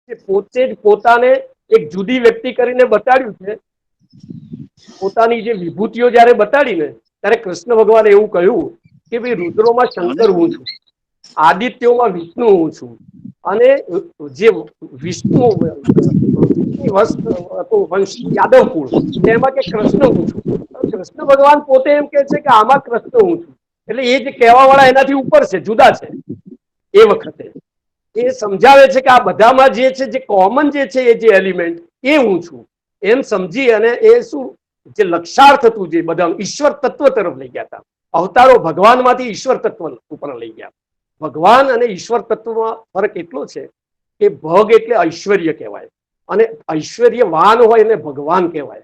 કે પોતે જ પોતાને એક જુદી વ્યક્તિ કરીને બતાડ્યું છે. પોતાની જે વિભૂતિઓ જયારે બતાડી ને ત્યારે કૃષ્ણ ભગવાને એવું કહ્યું કે ભાઈ રુદ્રોમાં શંકર હું છું, આદિત્યોમાં વિષ્ણુ હું છું, અને જે વિષ્ણુ વંશ યાદવ કુળ એમાં કે કૃષ્ણ હું છું. કૃષ્ણ ભગવાન પોતે એમ કે છે કે આમાં કૃષ્ણ હું છું, એટલે એ જે કહેવા વાળા એનાથી ઉપર છે, જુદા છે. એ વખતે એ સમજાવે છે કે આ બધામાં જે છે, જે કોમન જે છે, એ જે એલિમેન્ટ એ હું છું એમ સમજી અને એ શું જે લક્ષાર્થ હતું જે બધા ઈશ્વર તત્વ તરફ લઈ ગયા હતા. અવતારો ભગવાન માંથી ઈશ્વર તત્વ ઉપર લઈ ગયા. ભગવાન અને ઈશ્વર તત્વમાં ફરક એટલો છે કે ભગ એટલે ઐશ્વર્ય કહેવાય અને ઐશ્વર્યવાન હોય એને ભગવાન કહેવાય.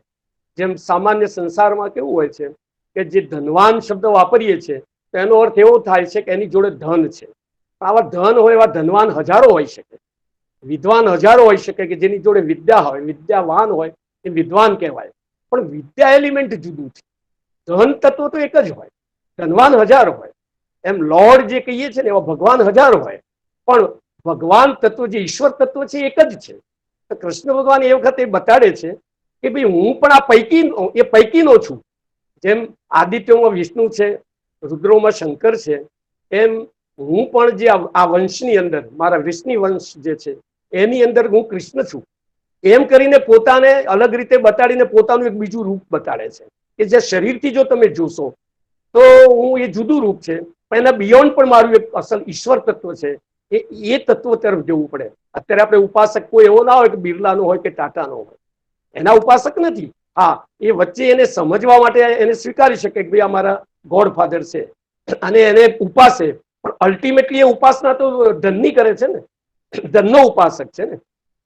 જેમ સામાન્ય સંસારમાં કેવું હોય છે કે જે ધનવાન શબ્દ વાપરીએ છીએ તો એનો અર્થ એવો થાય છે કે એની જોડે ધન છે. આવા ધન હોય એવા ધનવાન હજારો હોઈ શકે, વિદ્વાન હજારો હોઈ શકે કે જેની જોડે વિદ્યા હોય, વિદ્યાવાન હોય એ વિદ્વાન કહેવાય. પણ વિદ્યા એલિમેન્ટ જુદું છે. ધન તત્વ તો એક જ હોય, ધનવાન હજાર હોય. એમ લોર્ડ જે કહીએ છીએ ને એવા ભગવાન હજાર હોય, પણ ભગવાન તત્વ જે ઈશ્વર તત્વ છે એક જ છે. તો કૃષ્ણ ભગવાન એ વખતે બતાડે છે કે ભાઈ હું પણ આ પૈકી એ પૈકીનો છું. જેમ આદિત્યોમાં વિષ્ણુ છે, રુદ્રોમાં શંકર છે, એમ હું પણ જે આ વંશની અંદર મારા વિષ્ણુ વંશ જે છે એની અંદર હું કૃષ્ણ છું. એમ કરીને પોતાને અલગ રીતે બતાડીને પોતાનું એક બીજું રૂપ બતાડે છે કે જે શરીરથી જો તમે જોશો તો હું એ જુદું રૂપ છે, પણ એના બિયોન્ડ પણ મારું એક અસલ ઈશ્વર તત્વ છે. એ તત્વ તરફ જવું પડે. અત્યારે આપણે ઉપાસક કોઈ એવો ના હોય કે બિરલાનો હોય કે ટાટાનો હોય, એના ઉપાસક નથી. હા, એ વચ્ચે એને સમજવા માટે એને સ્વીકારી શકે કે ભાઈ અમારા ગોડ ફાધર છે અને એને ઉપાસે, પણ અલ્ટિમેટલી એ ઉપાસના તો ધનની કરે છે ને, ધનનો ઉપાસક છે ને.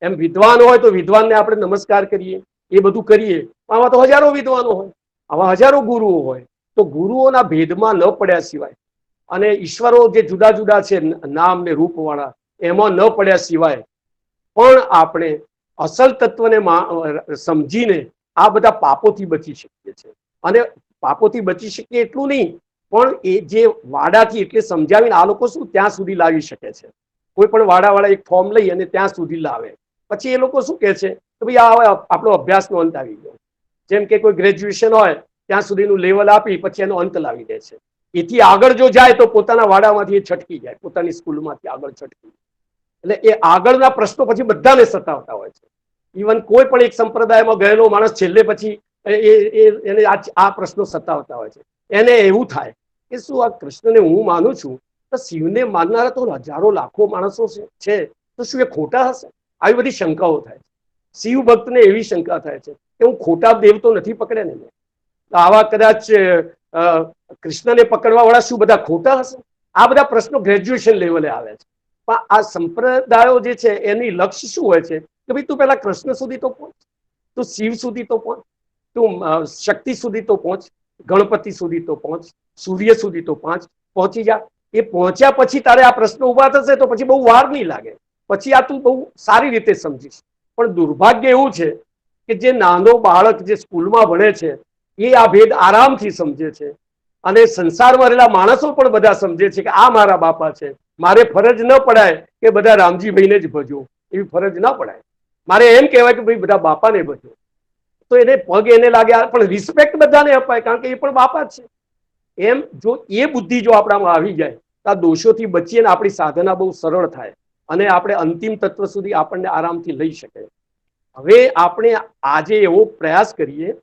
એમ વિદ્વાન હોય તો વિદ્વાનને આપણે નમસ્કાર કરીએ, એ બધું કરીએ. આમાં તો હજારો વિદ્વાનો હોય, આવા હજારો ગુરુઓ હોય. તો ગુરુઓના ભેદમાં ન પડ્યા સિવાય અને ઈશ્વરો જે જુદા જુદા છે નામ ને રૂપ વાળા, એમાં ન પડ્યા સિવાય પણ આપણે અસલ તત્વને સમજીને આ બધા પાપોથી બચી શકીએ છીએ. અને પાપોથી બચી શકીએ એટલું નહીં, પણ એ જે વાડાથી એટલે સમજાવીને આ લોકો શું ત્યાં સુધી લાવી શકે છે. કોઈ પણ વાળા એક ફોર્મ લઈ અને ત્યાં સુધી લાવે, પછી એ લોકો શું કે છે કે ભાઈ આ આપણો અભ્યાસનો અંત આવી ગયો. જેમ કે કોઈ ગ્રેજ્યુએશન હોય ત્યાં સુધીનું લેવલ આપી પછી એનો અંત લાવી દે છે. એથી આગળ જો જાય તો પોતાના વાડામાંથી એ છટકી જાય, પોતાની સ્કૂલમાંથી આગળ છટકી. એટલે એ આગળના પ્રશ્નો પછી બધાને સતાવતા હોય છે. ઇવન કોઈ પણ એક સંપ્રદાયમાં ગયેલો માણસ છેલ્લે પછી એને આ પ્રશ્નો સતાવતા હોય છે. એને એવું થાય કે શું આ કૃષ્ણને હું માનું છું તો શિવને માનનારા તો હજારો લાખો માણસો છે, તો શું એ ખોટા હશે? આવી બધી શંકાઓ થાય છે. શિવ ભક્તને એવી શંકા થાય છે કે હું ખોટા દેવ તો નથી પકડે ને, આવા કદાચ કૃષ્ણને પકડવા વાળા શું બધા ખોટા હશે? આ બધા પ્રશ્નો ગ્રેજ્યુએશન લેવલે આવે છે. પણ આ સંપ્રદાયો જે છે એની લક્ષ્ય શું હોય છે કે ભાઈ તું પેલા કૃષ્ણ સુધી તો પહોંચ, તું શિવ સુધી તો પહોંચ, તું શક્તિ સુધી તો પહોંચ, ગણપતિ સુધી તો પહોંચ, સૂર્ય સુધી તો પહોંચી જા. એ પહોંચ્યા પછી તારે આ પ્રશ્નો ઉભા થશે તો પછી બહુ વાર નહીં લાગે, પછી આ તું બહુ સારી રીતે સમજીશ. પણ દુર્ભાગ્ય એવું છે કે જે નાનો બાળક જે સ્કૂલમાં ભણે છે એ આ ભેદ આરામથી સમજે છે. અને સંસારમાં રહેલા માણસો પણ બધા સમજે છે કે આ મારા બાપા છે, મારે ફરજ ન પડાય કે બધા રામજીભાઈને જ ભજો, એવી ફરજ ના પડાય. મારે એમ કહેવાય કે ભાઈ બધા બાપાને ભજો. તો એને પગ એને લાગે, પણ રિસ્પેક્ટ બધાને અપાય કારણ કે એ પણ બાપા જ છે. એમ જો એ બુદ્ધિ જો આપણામાં આવી જાય તો આ દોષોથી બચીએ ને આપણી સાધના બહુ સરળ થાય અને આપણે અંતિમ તત્વ સુધી આપણને આરામથી લઈ શકે. હવે આપણે આજે એવો પ્રયાસ કરીએ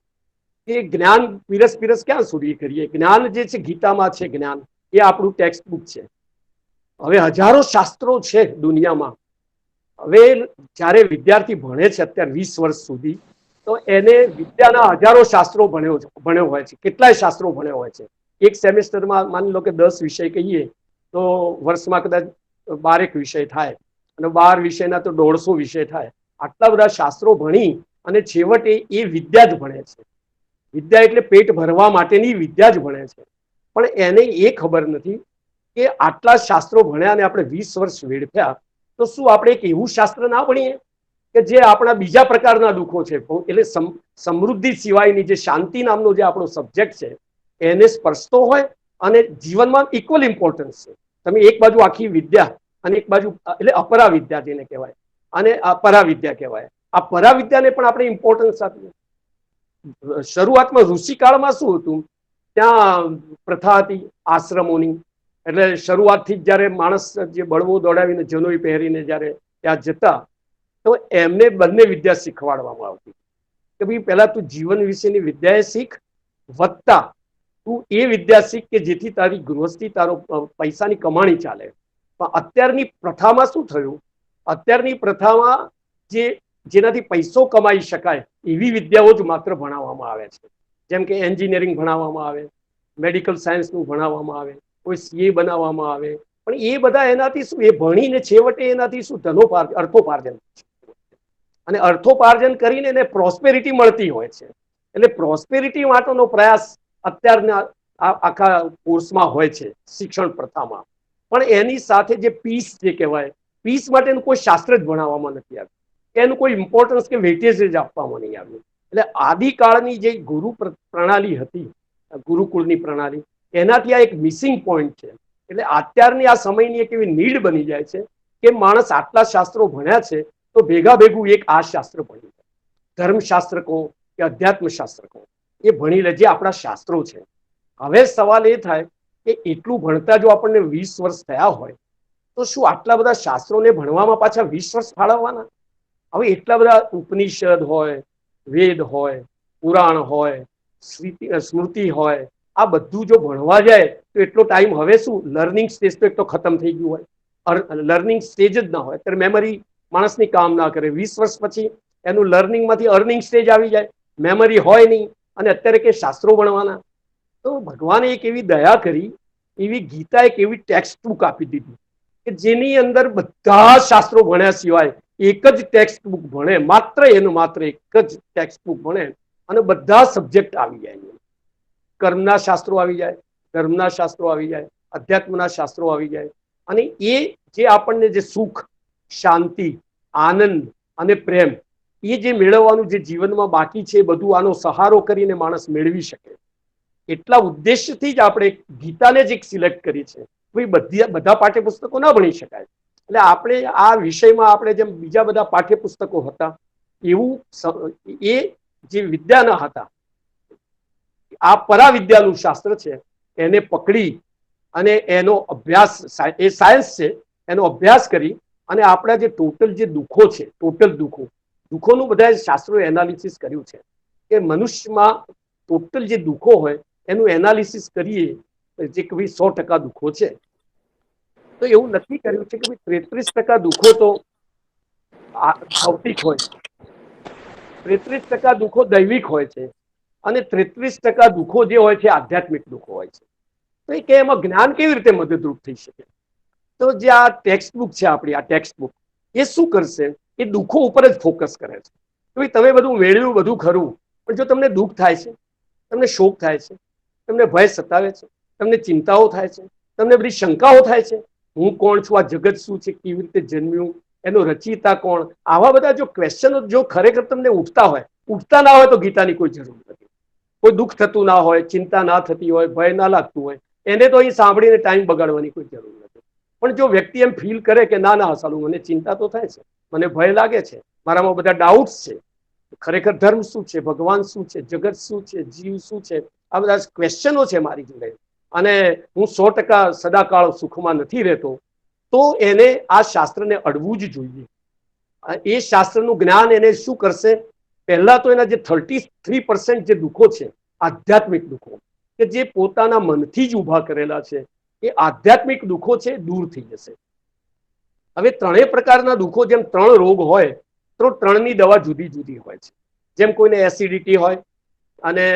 કે જ્ઞાન પીરસ ક્યાં સુધી કરીએ. જ્ઞાન જે છે ગીતામાં છે, જ્ઞાન એ આપણું ટેક્સ્ટ બુક છે. હવે હજારો શાસ્ત્રો છે દુનિયામાં. હવે જ્યારે વિદ્યાર્થી ભણે છે અત્યારે 20 વર્ષ સુધી, તો એને વિદ્યાના હજારો શાસ્ત્રો ભણ્યો હોય છે, કેટલાય શાસ્ત્રો ભણ્યો હોય છે. એક સેમેસ્ટરમાં માની લો કે 10 વિષય કહીએ તો વર્ષમાં કદાચ 12 વિષય થાય અને 12 વિષયના તો 150 વિષય થાય. આટલા બધા શાસ્ત્રો ભણી અને છેવટે એ વિદ્યા જ ભણે છે. વિદ્યા એટલે પેટ ભરવા માટેની વિદ્યા જ ભણે છે. પણ એને એ ખબર નથી કે આટલા શાસ્ત્રો ભણ્યા અને આપણે 20 વર્ષ વેડફ્યા તો શું આપણે એક એવું શાસ્ત્ર ના ભણીએ કે જે આપણા બીજા પ્રકારના દુઃખો છે એટલે સમૃદ્ધિ સિવાયની જે શાંતિ નામનો જે આપણો સબ્જેક્ટ છે એને સ્પર્શતો હોય અને જીવનમાં ઇક્વલ ઇમ્પોર્ટન્સ છે. તમે એક બાજુ આખી વિદ્યા અને એક બાજુ એટલે અપરા વિદ્યા જેને કહેવાય, અને આ પરાવિદ્યા કહેવાય. આ પરાવિદ્યાને પણ આપણે ઇમ્પોર્ટન્સ આપીએ. શરૂઆતમાં ઋષિકાળમાં શું હતું, ત્યાં પ્રથા હતી આશ્રમોની. એટલે શરૂઆતથી જ જ્યારે માણસ જે બળવો દોડાવીને જનોઈ પહેરીને જ્યારે ત્યાં જતા, તો એમને બંને વિદ્યા શીખવાડવામાં આવતી કે ભાઈ પહેલા તું જીવન વિશેની વિદ્યાએ શીખ, વધતા તું એ વિદ્યા શીખ કે જેથી તારી ગૃહસ્થી, તારો પૈસાની કમાણી ચાલે. પણ અત્યારની પ્રથામાં શું થયું, અત્યારની પ્રથામાં જેનાથી પૈસો કમાઈ શકાય એવી વિદ્યાઓ જ માત્ર ભણાવવામાં આવે છે. જેમ કે એન્જિનિયરિંગ ભણાવવામાં આવે, મેડિકલ સાયન્સનું ભણાવવામાં આવે, કોઈ સીએ બનાવવામાં આવે. પણ એ બધા એનાથી શું, એ ભણીને છેવટે એનાથી શું અર્થોપાર્જન, અને અર્થોપાર્જન કરીને એને પ્રોસ્પેરિટી મળતી હોય છે. એટલે પ્રોસ્પેરિટી માટેનો પ્રયાસ અત્યારના આખા કોર્સમાં હોય છે શિક્ષણ પ્રથામાં. પણ એની સાથે જે પીસ જે કહેવાય, પીસ માટેનું કોઈ શાસ્ત્ર જ ભણાવવામાં નથી આવ્યું, એનું કોઈ ઇમ્પોર્ટન્સ કે વેઇટેજ જ આપવામાં નહીં આવ્યું. એટલે આદિકાળની જે ગુરુ પ્રણાલી હતી, ગુરુકુળની પ્રણાલી, એનાથી આ એક મિસિંગ પોઈન્ટ છે. એટલે અત્યારની આ સમયની એક એવી નીડ બની જાય છે કે માણસ આટલા શાસ્ત્રો ભણ્યા છે તો ભેગા ભેગું એક આ શાસ્ત્ર ભણી લે. ધર્મશાસ્ત્ર કહો કે અધ્યાત્મ શાસ્ત્ર કહો, એ ભણી લે જે આપણા શાસ્ત્રો છે. હવે સવાલ એ થાય કે એટલું ભણતા જો આપણને 20 વર્ષ થયા હોય તો શું આટલા બધા શાસ્ત્રોને ભણવામાં પાછા 20 વર્ષ ફાળવવાના? હવે એટલા બધા ઉપનિષદ હોય, વેદ હોય, પુરાણ હોય, સ્મૃતિ હોય, આ બધું જો ભણવા જાય તો એટલો ટાઈમ હવે શું, લર્નિંગ સ્ટેજ તો એક તો ખતમ થઈ ગયું હોય, લર્નિંગ સ્ટેજ જ ના હોય. અત્યારે મેમરી માણસની કામ ના કરે. 20 વર્ષ પછી એનું લર્નિંગમાંથી અર્નિંગ સ્ટેજ આવી જાય, મેમરી હોય નહીં, અને અત્યારે કે શાસ્ત્રો ભણવાના. તો ભગવાને એક એવી દયા કરી, એવી ગીતા એક એવી ટેક્સ્ટ બુક આપી દીધી કે જેની અંદર બધા શાસ્ત્રો ભણ્યા સિવાય એક જ ટેક્સ્ટ બુક ભણે, માત્ર એનું માત્ર એક જ ટેક્સ્ટ બુક ભણે અને બધા સબ્જેક્ટ આવી જાય. કર્મના શાસ્ત્રો આવી જાય, ધર્મના શાસ્ત્રો આવી જાય, અધ્યાત્મના શાસ્ત્રો આવી જાય. અને એ જે આપણને જે સુખ, શાંતિ, આનંદ અને પ્રેમ, એ જે મેળવવાનું જે જીવનમાં બાકી છે, બધું આનો સહારો કરીને માણસ મેળવી શકે. એટલા ઉદ્દેશ્યથી જ આપણે ગીતાને જ એક સિલેક્ટ કરી છે. બધા પાઠ્યપુસ્તકો ના ભણી શકાય. એટલે આપણે આ વિષયમાં આપણે જેમ બીજા બધા પાઠ્યપુસ્તકો હતા એવું એ જે વિદ્યાના હતા, આ પરાવિદ્યાનું શાસ્ત્ર છે, એને પકડી અને એનો અભ્યાસ, એ સાયન્સ છે, એનો અભ્યાસ કરી અને આપણા જે ટોટલ જે દુઃખો છે, ટોટલ દુઃખોનું બધા શાસ્ત્રોએ એનાલિસિસ કર્યું છે કે મનુષ્યમાં ટોટલ જે દુઃખો હોય એનું એનાલિસિસ કરીએ જે કે ભાઈ 100% દુઃખો છે, તો એવું નક્કી કર્યું છે કે ભાઈ 33% દુઃખો તો ભૌતિક હોય, 33% દુઃખો દૈવિક હોય છે, અને 33% દુઃખો જે હોય છે આધ્યાત્મિક દુઃખો હોય છે. તો એ કે એમાં જ્ઞાન કેવી રીતે મદદરૂપ થઈ શકે? તો જે આ ટેક્સ્ટ બુક છે આપણી, આ ટેક્સ્ટ બુક એ શું કરશે, એ દુઃખો ઉપર જ ફોકસ કરે છે. તો તમે બધું મેળવ્યું, બધું ખરું, પણ જો તમને દુઃખ થાય છે, તમને શોક થાય છે, તમને ભય સતાવે છે, તમને ચિંતાઓ થાય છે, તમને બધી શંકાઓ થાય છે, હું કોણ છું, આ જગત શું છે, કેવી રીતે જન્મ્યું, એનો રચયિતા કોણ, આવા બધા જો ક્વેશ્ચનો જો ખરેખર તમને ઉઠતા ના હોય તો ગીતાની કોઈ જરૂર નથી. કોઈ દુઃખ થતું ના હોય, ચિંતા ના થતી હોય, ભય ના લાગતું હોય, એને તો અહીં સાંભળીને ટાઈમ બગાડવાની કોઈ જરૂર નથી. પણ જો વ્યક્તિ એમ ફીલ કરે કે ના ના સાલું, મને ચિંતા તો થાય છે, મને ભય લાગે છે, મારામાં બધા ડાઉટ્સ છે, ખરેખર ધર્મ શું છે, ભગવાન શું છે, જગત શું છે, જીવ શું છે, આ બધા ક્વેશ્ચનો છે મારી જોડે, અને હું 100% સદાકાળ સુખમાં નથી રહેતો, તો એને આ શાસ્ત્રને અડવું જ જોઈએ. એ શાસ્ત્રનું જ્ઞાન એને શું કરશે? પહેલા તો એના જે 33% જે દુઃખો છે, આધ્યાત્મિક દુઃખો, કે જે પોતાના મનથી જ ઊભા કરેલા છે, એ આધ્યાત્મિક દુઃખો છે દૂર થઈ જશે. હવે 3 પ્રકારના દુઃખો, જેમ 3 રોગ હોય તો 3ની દવા જુદી જુદી હોય છે. જેમ કોઈને એસિડિટી હોય અને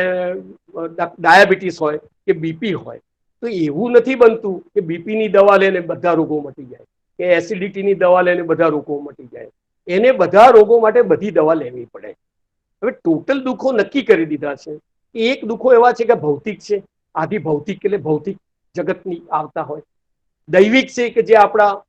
ડાયાબિટીસ હોય કે બીપી હોય, તો એવું નથી બનતું કે બીપીની દવા લઈને બધા રોગો મટી જાય, કે એસિડિટીની દવા લઈને બધા રોગો મટી જાય. એને બધા રોગો માટે બધી દવા લેવી પડે. હવે ટોટલ દુઃખો નક્કી કરી દીધા છે. એક દુઃખો એવા છે કે ભૌતિક છે, આદિ ભૌતિક એટલે ભૌતિક જગતની આવતા હોય. દૈવિક છે કે જે આપણા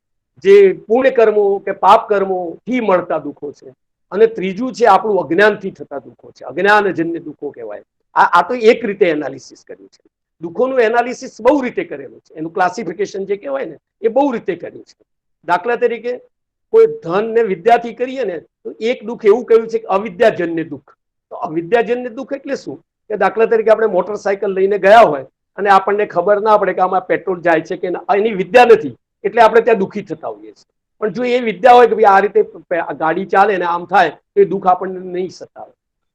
જે પુણ્ય કર્મો કે પાપ કર્મોથી મળતા દુઃખો છે. અને ત્રીજું છે આપણું અજ્ઞાનથી થતા દુઃખો છે, અજ્ઞાનજન્ય દુઃખો કહેવાય. આ તો એક રીતે એનાલિસિસ કર્યું છે. દુઃખોનું એનાલિસિસ બહુ રીતે કરેલું છે, એનું ક્લાસિફિકેશન જે કહેવાય ને એ બહુ રીતે કર્યું છે. દાખલા તરીકે કોઈ ધન ને વિદ્યાથી કરીએ ને તો એક દુઃખ એવું કહ્યું છે કે અવિદ્યાજન્ય દુઃખ. તો અવિદ્યાજન્ય દુઃખ એટલે શું? કે દાખલા તરીકે આપણે મોટરસાયકલ લઈને ગયા હોય અને આપણને ખબર ના પડે કે આમાં પેટ્રોલ જાય છે કે એની વિદ્યા નથી, એટલે આપણે ત્યાં દુઃખી થતા હોઈએ છીએ. પણ જો એ વિદ્યા હોય કે ભાઈ આ રીતે ગાડી ચાલે ને આમ થાય તો એ દુઃખ આપણને નહીં સતાવે.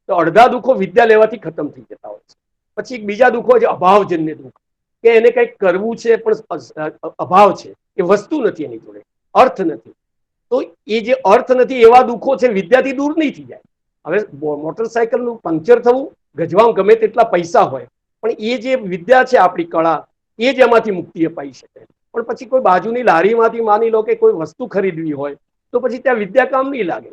તો અડધા દુઃખો વિદ્યા લેવાથી ખતમ થઈ જતા હોય છે. પછી બીજા દુઃખો છે અભાવજન્ય દુઃખ, કે એને કંઈક કરવું છે પણ અભાવ છે, એ વસ્તુ નથી એની જોડે, અર્થ નથી. તો એ જે અર્થ નથી એવા દુઃખો છે વિદ્યાથી દૂર નહીં થઈ જાય. હવે મોટરસાયકલનું પંક્ચર થવું, ગજવામાં ગમે તેટલા પૈસા હોય, પણ એ જે વિદ્યા છે આપણી કળા, એ જ એમાંથી મુક્તિ અપાઈ શકે. પણ પછી કોઈ બાજુની લારીમાંથી માની લો કે કોઈ વસ્તુ ખરીદવી હોય તો પછી ત્યાં વિદ્યા કામ નહીં લાગે,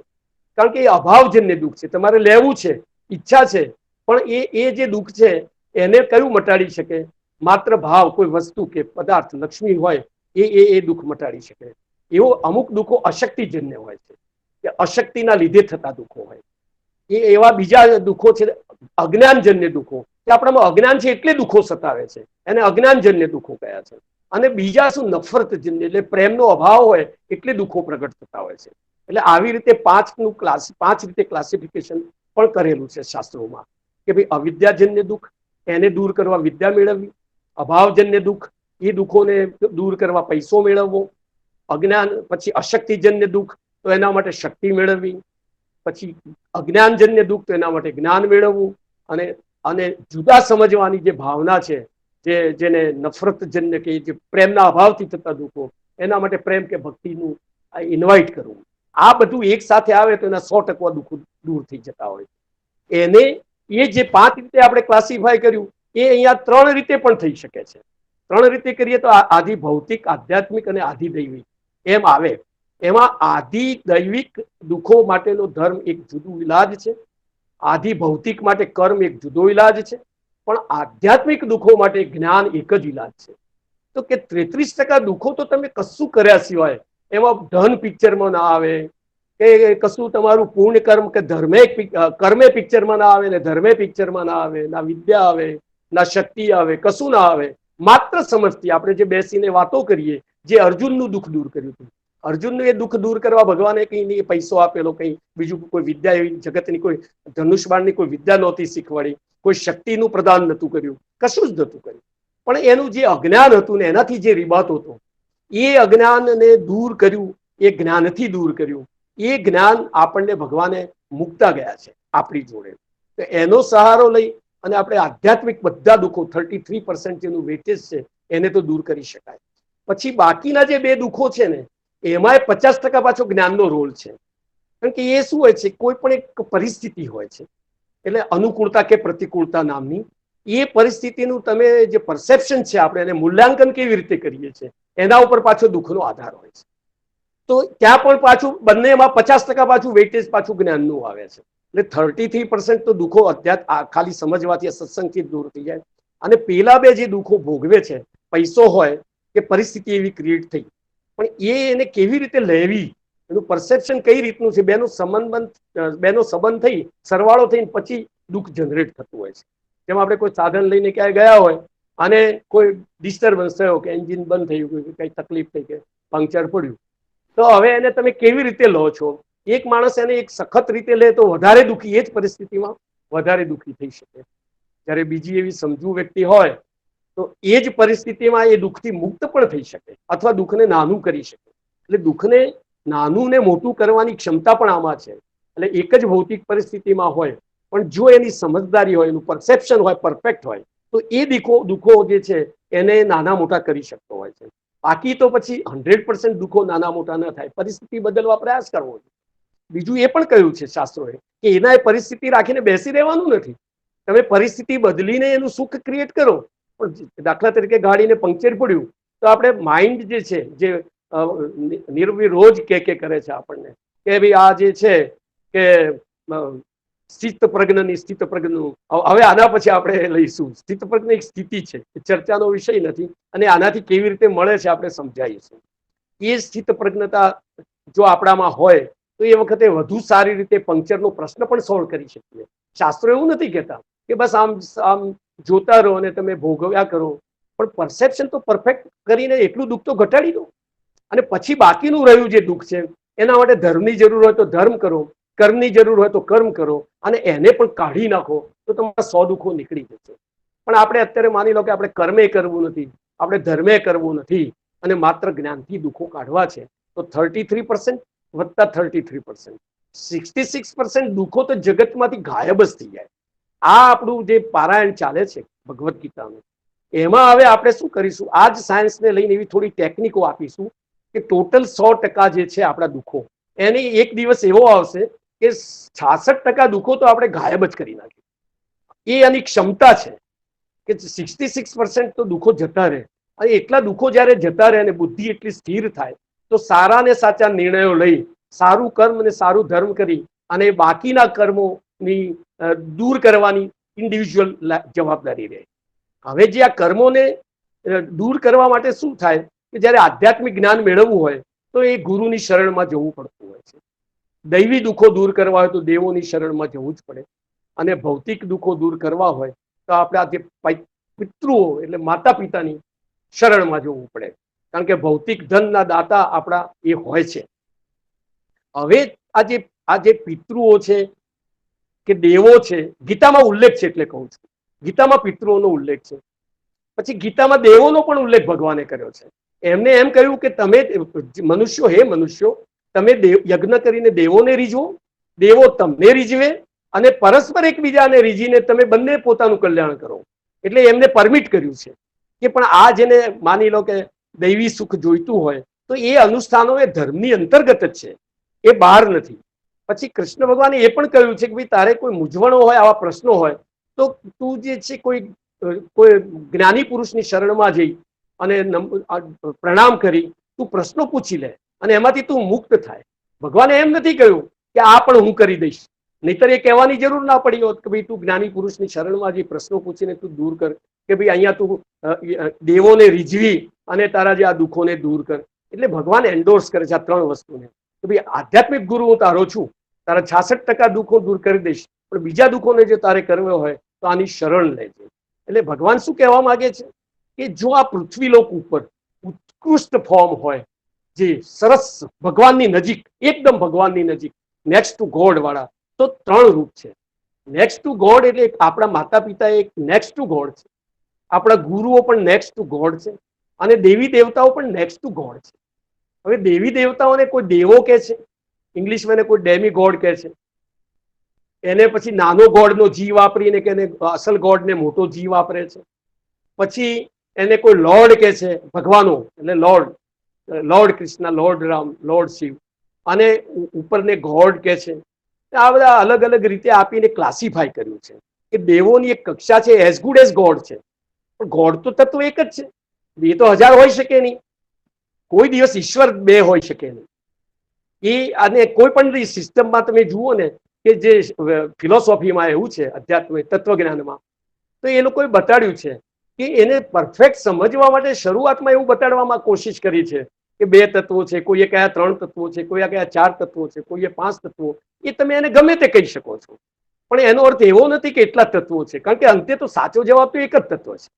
કારણ કે એ અભાવજન્ય દુઃખ છે. તમારે લેવું છે, ઈચ્છા છે, પણ એ જે દુઃખ છે એને કયું મટાડી શકે? માત્ર ભાવ, કોઈ વસ્તુ કે પદાર્થ, લક્ષ્મી હોય એ દુઃખ મટાડી શકે. એવો અમુક દુઃખો અશક્તિજન્ય હોય છે, કે અશક્તિના લીધે થતા દુઃખો હોય. એ એવા બીજા દુઃખો છે અજ્ઞાનજન્ય દુઃખો, કે આપણામાં અજ્ઞાન છે એટલે દુઃખો સતાવે છે, એને અજ્ઞાનજન્ય દુઃખો કહ્યા છે. અને બીજા શું? નફરતજન્ય, એટલે પ્રેમનો અભાવ હોય એટલે દુઃખો પ્રગટ થતા હોય છે. એટલે આવી રીતે પાંચ રીતે ક્લાસિફિકેશન પણ કરેલું છે શાસ્ત્રોમાં, કે ભાઈ અવિદ્યાજન્ય દુઃખ, એને દૂર કરવા વિદ્યા મેળવવી. અભાવજન્ય દુઃખ, એ દુઃખોને દૂર કરવા પૈસો મેળવવો. અજ્ઞાન, પછી અશક્તિજન્ય દુઃખ, તો એના માટે શક્તિ મેળવવી. પછી અજ્ઞાનજન્ય દુઃખ, તો એના માટે જ્ઞાન મેળવવું. અને જુદા સમજવાની જે ભાવના છે, જેને નફરતજન્ય કે જે પ્રેમના અભાવથી થતા દુઃખો, એના માટે પ્રેમ કે ભક્તિનું ઇન્વાઇટ કરવું. આ બધું એક સાથે આવે તો એના 100% દુઃખો દૂર થઈ જતા હોય. એને એ જે 5 રીતે આપણે ક્લાસિફાય કર્યું એ અહીંયા 3 રીતે પણ થઈ શકે છે. 3 રીતે કરીએ તો આદિ ભૌતિક, આધ્યાત્મિક અને આદિ દૈવિક એમ આવે. એમાં આદિ દૈવિક દુઃખો માટેનો ધર્મ એક જુદું ઇલાજ છે, આદિ ભૌતિક માટે કર્મ એક જુદો ઇલાજ છે, પણ આધ્યાત્મિક દુઃખો માટે જ્ઞાન એક જ ઇલાજ છે. તો કે 33% દુઃખો તો તમે કશું કર્યા સિવાય, એમાં ધન પિક્ચરમાં ના આવે, કે કશું તમારું પૂર્ણ કર્મ કે કર્મે પિક્ચરમાં ના આવે, ને ધર્મે પિક્ચરમાં ના આવે, ના વિદ્યા આવે, ના શક્તિ આવે, કશું ના આવે. માત્ર સમજથી આપણે જે બેસીને વાતો કરીએ, જે અર્જુનનું દુઃખ દૂર કર્યું હતું. અર્જુનનું એ દુઃખ દૂર કરવા ભગવાને કઈ પૈસો આપેલો, કઈ બીજું કોઈ વિદ્યા, એવી જગતની કોઈ ધનુષબાણની કોઈ વિદ્યા નહોતી શીખવાડી, કોઈ શક્તિનું પ્રદાન નહોતું કર્યું, કશું જ નહોતું કર્યું. પણ એનું જે અજ્ઞાન હતું ને એનાથી જે રીબાતો હતો, એ અજ્ઞાનને દૂર કર્યું, એ જ્ઞાનથી દૂર કર્યું. એ જ્ઞાન આપણને ભગવાને મૂકતા ગયા છે આપણી જોડે. તો એનો સહારો લઈ અને આપણે આધ્યાત્મિક બધા દુઃખો 33% જેનું વેટેજ છે એને તો દૂર કરી શકાય. પછી બાકીના જે 2 દુઃખો છે ને, એમાંય 50% પાછો જ્ઞાનનો રોલ છે. કારણ કે એ શું હોય છે, કોઈ પણ એક પરિસ્થિતિ હોય છે, એટલે અનુકૂળતા કે પ્રતિકૂળતા નામની, એ પરિસ્થિતિનું તમે જે પરસેપ્શન છે, આપણે એને મૂલ્યાંકન કેવી રીતે કરીએ છીએ એના ઉપર પાછો દુઃખનો આધાર હોય છે. તો ત્યાં પણ પાછું બંનેમાં 50% પાછું વેટેજ પાછું જ્ઞાનનું આવે છે. એટલે 33% તો દુઃખો ખાલી સમજવાથી, સત્સંગથી દૂર થઈ જાય. અને પેલા 2 જે દુઃખો ભોગવે છે, પૈસો હોય કે પરિસ્થિતિ એવી ક્રિએટ થઈ, પણ એને કેવી રીતે લેવી, એનું પરસેપ્શન કઈ રીતનું છે, બેનો સંબંધ થઈ સરવાળો થઈને પછી દુઃખ જનરેટ થતું હોય છે. જેમ આપણે કોઈ સાધન લઈને ક્યાંય ગયા હોય અને કોઈ ડિસ્ટર્બન્સ થયો, કે એન્જિન બંધ થયું, કે કઈ તકલીફ થઈ, કે પંક્ચર પડ્યું, તો હવે એને તમે કેવી રીતે લો છો? એક માણસ એને એક સખત રીતે લે તો વધારે દુઃખી, એ જ પરિસ્થિતિમાં વધારે દુઃખી થઈ શકે. જ્યારે બીજી એવી સમજુ વ્યક્તિ હોય તો એ જ પરિસ્થિતિમાં એ દુઃખથી મુક્ત પણ થઈ શકે, અથવા દુઃખને નાનું કરી શકે. એટલે દુઃખને નાનું ને મોટું કરવાની ક્ષમતા પણ આમાં છે. એટલે એક જ ભૌતિક પરિસ્થિતિમાં હોય, પણ જો એની સમજદારી હોય, એનું પરસેપ્શન હોય, પરફેક્ટ હોય, તો એ દુઃખો જે છે એને નાના મોટા કરી શકતો હોય છે. બાકી તો પછી 100% દુઃખો નાના મોટા ન થાય, પરિસ્થિતિ બદલવા પ્રયાસ કરવો જોઈએ. બીજું એ પણ કહ્યું છે શાસ્ત્રોએ કે એના એ પરિસ્થિતિ રાખીને બેસી રહેવાનું નથી. તમે પરિસ્થિતિ બદલીને એનું સુખ ક્રિએટ કરો. પણ દાખલા તરીકે ગાડીને પંક્ચર પડ્યું તો આપણે માઇન્ડ જે છે, જે નિર્વિરોજ કે કરે છે આપણને કે ભાઈ આ જે છે કે સ્થિત પ્રજ્ઞની સ્થિત પ્રજ્ઞનું, હવે આના પછી આપણે લઈશું. સ્થિત પ્રજ્ઞ એક સ્થિતિ છે, ચર્ચાનો વિષય નથી, અને આનાથી કેવી રીતે મળે છે આપણે સમજાવીશું. એ સ્થિત પ્રજ્ઞતા જો આપણામાં હોય તો એ વખતે વધુ સારી રીતે પંક્ચરનો પ્રશ્ન પણ સોલ્વ કરી શકીએ. શાસ્ત્રો એવું નથી કહેતા કે બસ આમ જોતા રહો અને તમે ભોગવ્યા કરો, પણ પરસેપ્શન તો પરફેક્ટ કરીને એટલું દુઃખ તો ઘટાડી દો, અને પછી બાકીનું રહ્યું જે દુઃખ છે એના માટે ધર્મની જરૂર હોય તો ધર્મ કરો, કર્મની જરૂર હોય તો કર્મ કરો, અને એને પણ કાઢી નાખો તો તમારા 100 દુઃખો નીકળી જશે. પણ આપણે અત્યારે માની લો કે આપણે કર્મે કરવું નથી, આપણે ધર્મે કરવું નથી, અને માત્ર જ્ઞાનથી દુઃખો કાઢવા છે, તો 33% વત્તા 33%, 66% દુઃખો તો જગતમાંથી ગાયબ જ થઈ જાય. આ આપણું જે પારાયણ ચાલે છે ભગવદ્ ગીતાનું, એમાં હવે આપણે શું કરીશું, આ જ સાયન્સને લઈને એવી થોડી ટેકનિકો આપીશું કે ટોટલ 100% જે છે આપણા દુઃખો, એની એક દિવસ એવો આવશે કે 66% દુઃખો તો આપણે ગાયબ જ કરી નાખીએ. એ આની ક્ષમતા છે કે 66% તો દુઃખો જતા રહે. અને એટલા દુઃખો જ્યારે જતા રહે અને બુદ્ધિ એટલી સ્થિર થાય, તો સારા ને સાચા નિર્ણયો લઈ સારું કર્મ અને સારું ધર્મ કરી અને બાકીના કર્મોની દૂર કરવાની ઇન્ડિવિજ્યુઅલ જવાબદારી રહે. હવે જે આ કર્મોને દૂર કરવા માટે શું થાય કે જ્યારે આધ્યાત્મિક જ્ઞાન મેળવવું હોય તો એ ગુરુની શરણમાં જવું પડતું હોય છે. દૈવી દુઃખો દૂર કરવા હોય તો દેવોની શરણમાં જવું જ પડે, અને ભૌતિક દુઃખો દૂર કરવા હોય તો આપણે આ જે પિતૃઓ એટલે માતા પિતાની શરણમાં જવું પડે, કારણ કે ભૌતિક ધનના દાતા આપણા એ હોય છે. હવે આ જે પિતૃઓ છે કે દેવો છે, ગીતામાં ઉલ્લેખ છે એટલે કહું છું, ગીતામાં પિતૃઓનો ઉલ્લેખ છે, પછી ગીતામાં દેવોનો પણ ઉલ્લેખ ભગવાને કર્યો છે. એમને એમ કહ્યું કે તમે મનુષ્યો, હે મનુષ્યો, તમે યજ્ઞ કરીને દેવોને રીઝવો, દેવો તમને રીઝવે, અને પરસ્પર એકબીજાને રીઝીને તમે બંને પોતાનું કલ્યાણ કરો. એટલે એમને પરમિટ કર્યું છે કે પણ આ જેને માની લો કે દૈવી સુખ જોઈતું હોય તો એ અનુષ્ઠાનો એ ધર્મની અંતર્ગત જ છે, એ બહાર નથી. પછી કૃષ્ણ ભગવાને એ પણ કહ્યું છે કે ભાઈ તારે કોઈ મૂંઝવણો હોય, આવા પ્રશ્નો હોય તો તું જે છે કોઈ જ્ઞાની પુરુષની શરણમાં જઈ અને પ્રણામ કરી તું પ્રશ્નો પૂછી લે અને એમાંથી તું મુક્ત થાય. ભગવાને એમ નથી કહ્યું કે આ પણ હું કરી દઈશ, નહીતર એ કહેવાની જરૂર ના પડી હોત કે ભાઈ તું જ્ઞાની પુરુષની શરણમાં જે પ્રશ્નો પૂછીને તું દૂર કર, કે ભાઈ અહીંયા તું દેવોને રીઝવી અને તારા જે આ દુઃખોને દૂર કર. એટલે ભગવાન એન્ડોર્સ કરે છે આ 3 વસ્તુને કે ભાઈ આધ્યાત્મિક ગુરુ હું તારો છું, તારા 66% દુઃખો દૂર કરી દઈશ, પણ બીજા દુઃખોને જો તારે કરવો હોય તો આની શરણ લેજે. એટલે ભગવાન શું કહેવા માંગે છે કે જો આ પૃથ્વીલોક ઉપર ઉત્કૃષ્ટ ફોર્મ હોય, જે સરસ ભગવાનની નજીક, એકદમ ભગવાનની નજીક, નેક્સ્ટ ટુ ગોડ વાળા, તો 3 રૂપ છે. નેક્સ્ટ ટુ ગોડ એટલે આપણા માતા પિતા એક નેક્સ્ટ ટુ ગોડ છે, આપણા ગુરુઓ પણ નેક્સ્ટ ટુ ગોડ છે, અને દેવી દેવતાઓ પણ નેક્સ્ટ ટુ ગોડ છે. હવે દેવી દેવતાઓને કોઈ દેવો કહે છે, ઇંગ્લિશમાં કોઈ ડેમી ગોડ કહે છે, એને પછી નાનો ગોડનો જી વાપરીને કે અસલ ગોડને મોટો જી વાપરે છે. પછી એને કોઈ લોર્ડ કહે છે, ભગવાનો એટલે Lord, Lord Krishna, Lord Ram, Lord Shiv, અને ઉપરને ગોડ કહે છે. આ બધા અલગ અલગ રીતે આપીને ક્લાસિફાય કર્યું છે કે દેવોની એક કક્ષા છે એઝ ગુડ એઝ ગોડ છે. પણ ગોડ તો તત્વ એક જ છે, એ તો 1000 હોઈ શકે નહીં, કોઈ દિવસ ઈશ્વર 2 હોઈ શકે નહીં. એ અને કોઈ પણ સિસ્ટમમાં તમે જુઓ ને કે જે ફિલોસોફીમાં એવું છે, અધ્યાત્મ તત્વજ્ઞાનમાં, તો એ લોકોએ બતાડ્યું છે કે એને પરફેક્ટ સમજવા માટે શરૂઆતમાં એવું બતાડવામાં કોશિશ કરી છે કે 2 તત્વો છે, કોઈએ કયા 3 તત્વો છે, કોઈએ કયા 4 તત્વો છે, કોઈએ 5 તત્વો. એ તમે એને ગમે તે કહી શકો છો, પણ એનો અર્થ એવો નથી કે એટલા તત્વો છે, કારણ કે અંતે તો સાચો જવાબ તો એક જ તત્વ છે.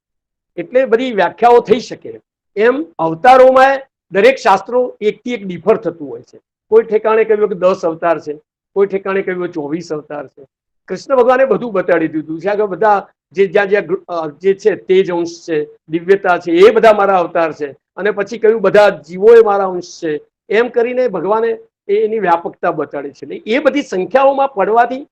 એટલે બધી વ્યાખ્યાઓ થઈ શકે. એમ અવતારોમાં દરેક શાસ્ત્રો એકથી એક ડિફર થતું હોય છે. કોઈ ઠેકાણે કહ્યું કે 10 અવતાર છે, કોઈ ઠેકાણે કહ્યું 24 અવતાર છે. કૃષ્ણ ભગવાને બધું બતાડી દીધું છે કે બધા જ્યાં જ્યાં જે છે તેજ અંશ છે, દિવ્યતા છે, એ બધા મારા અવતાર છે, અને પછી કહ્યું બધા જીવો એ મારા અંશ છે. એમ કરીને ભગવાને એની વ્યાપકતા બતાડી છે. એ બધી સંખ્યાઓમાં પડવાથી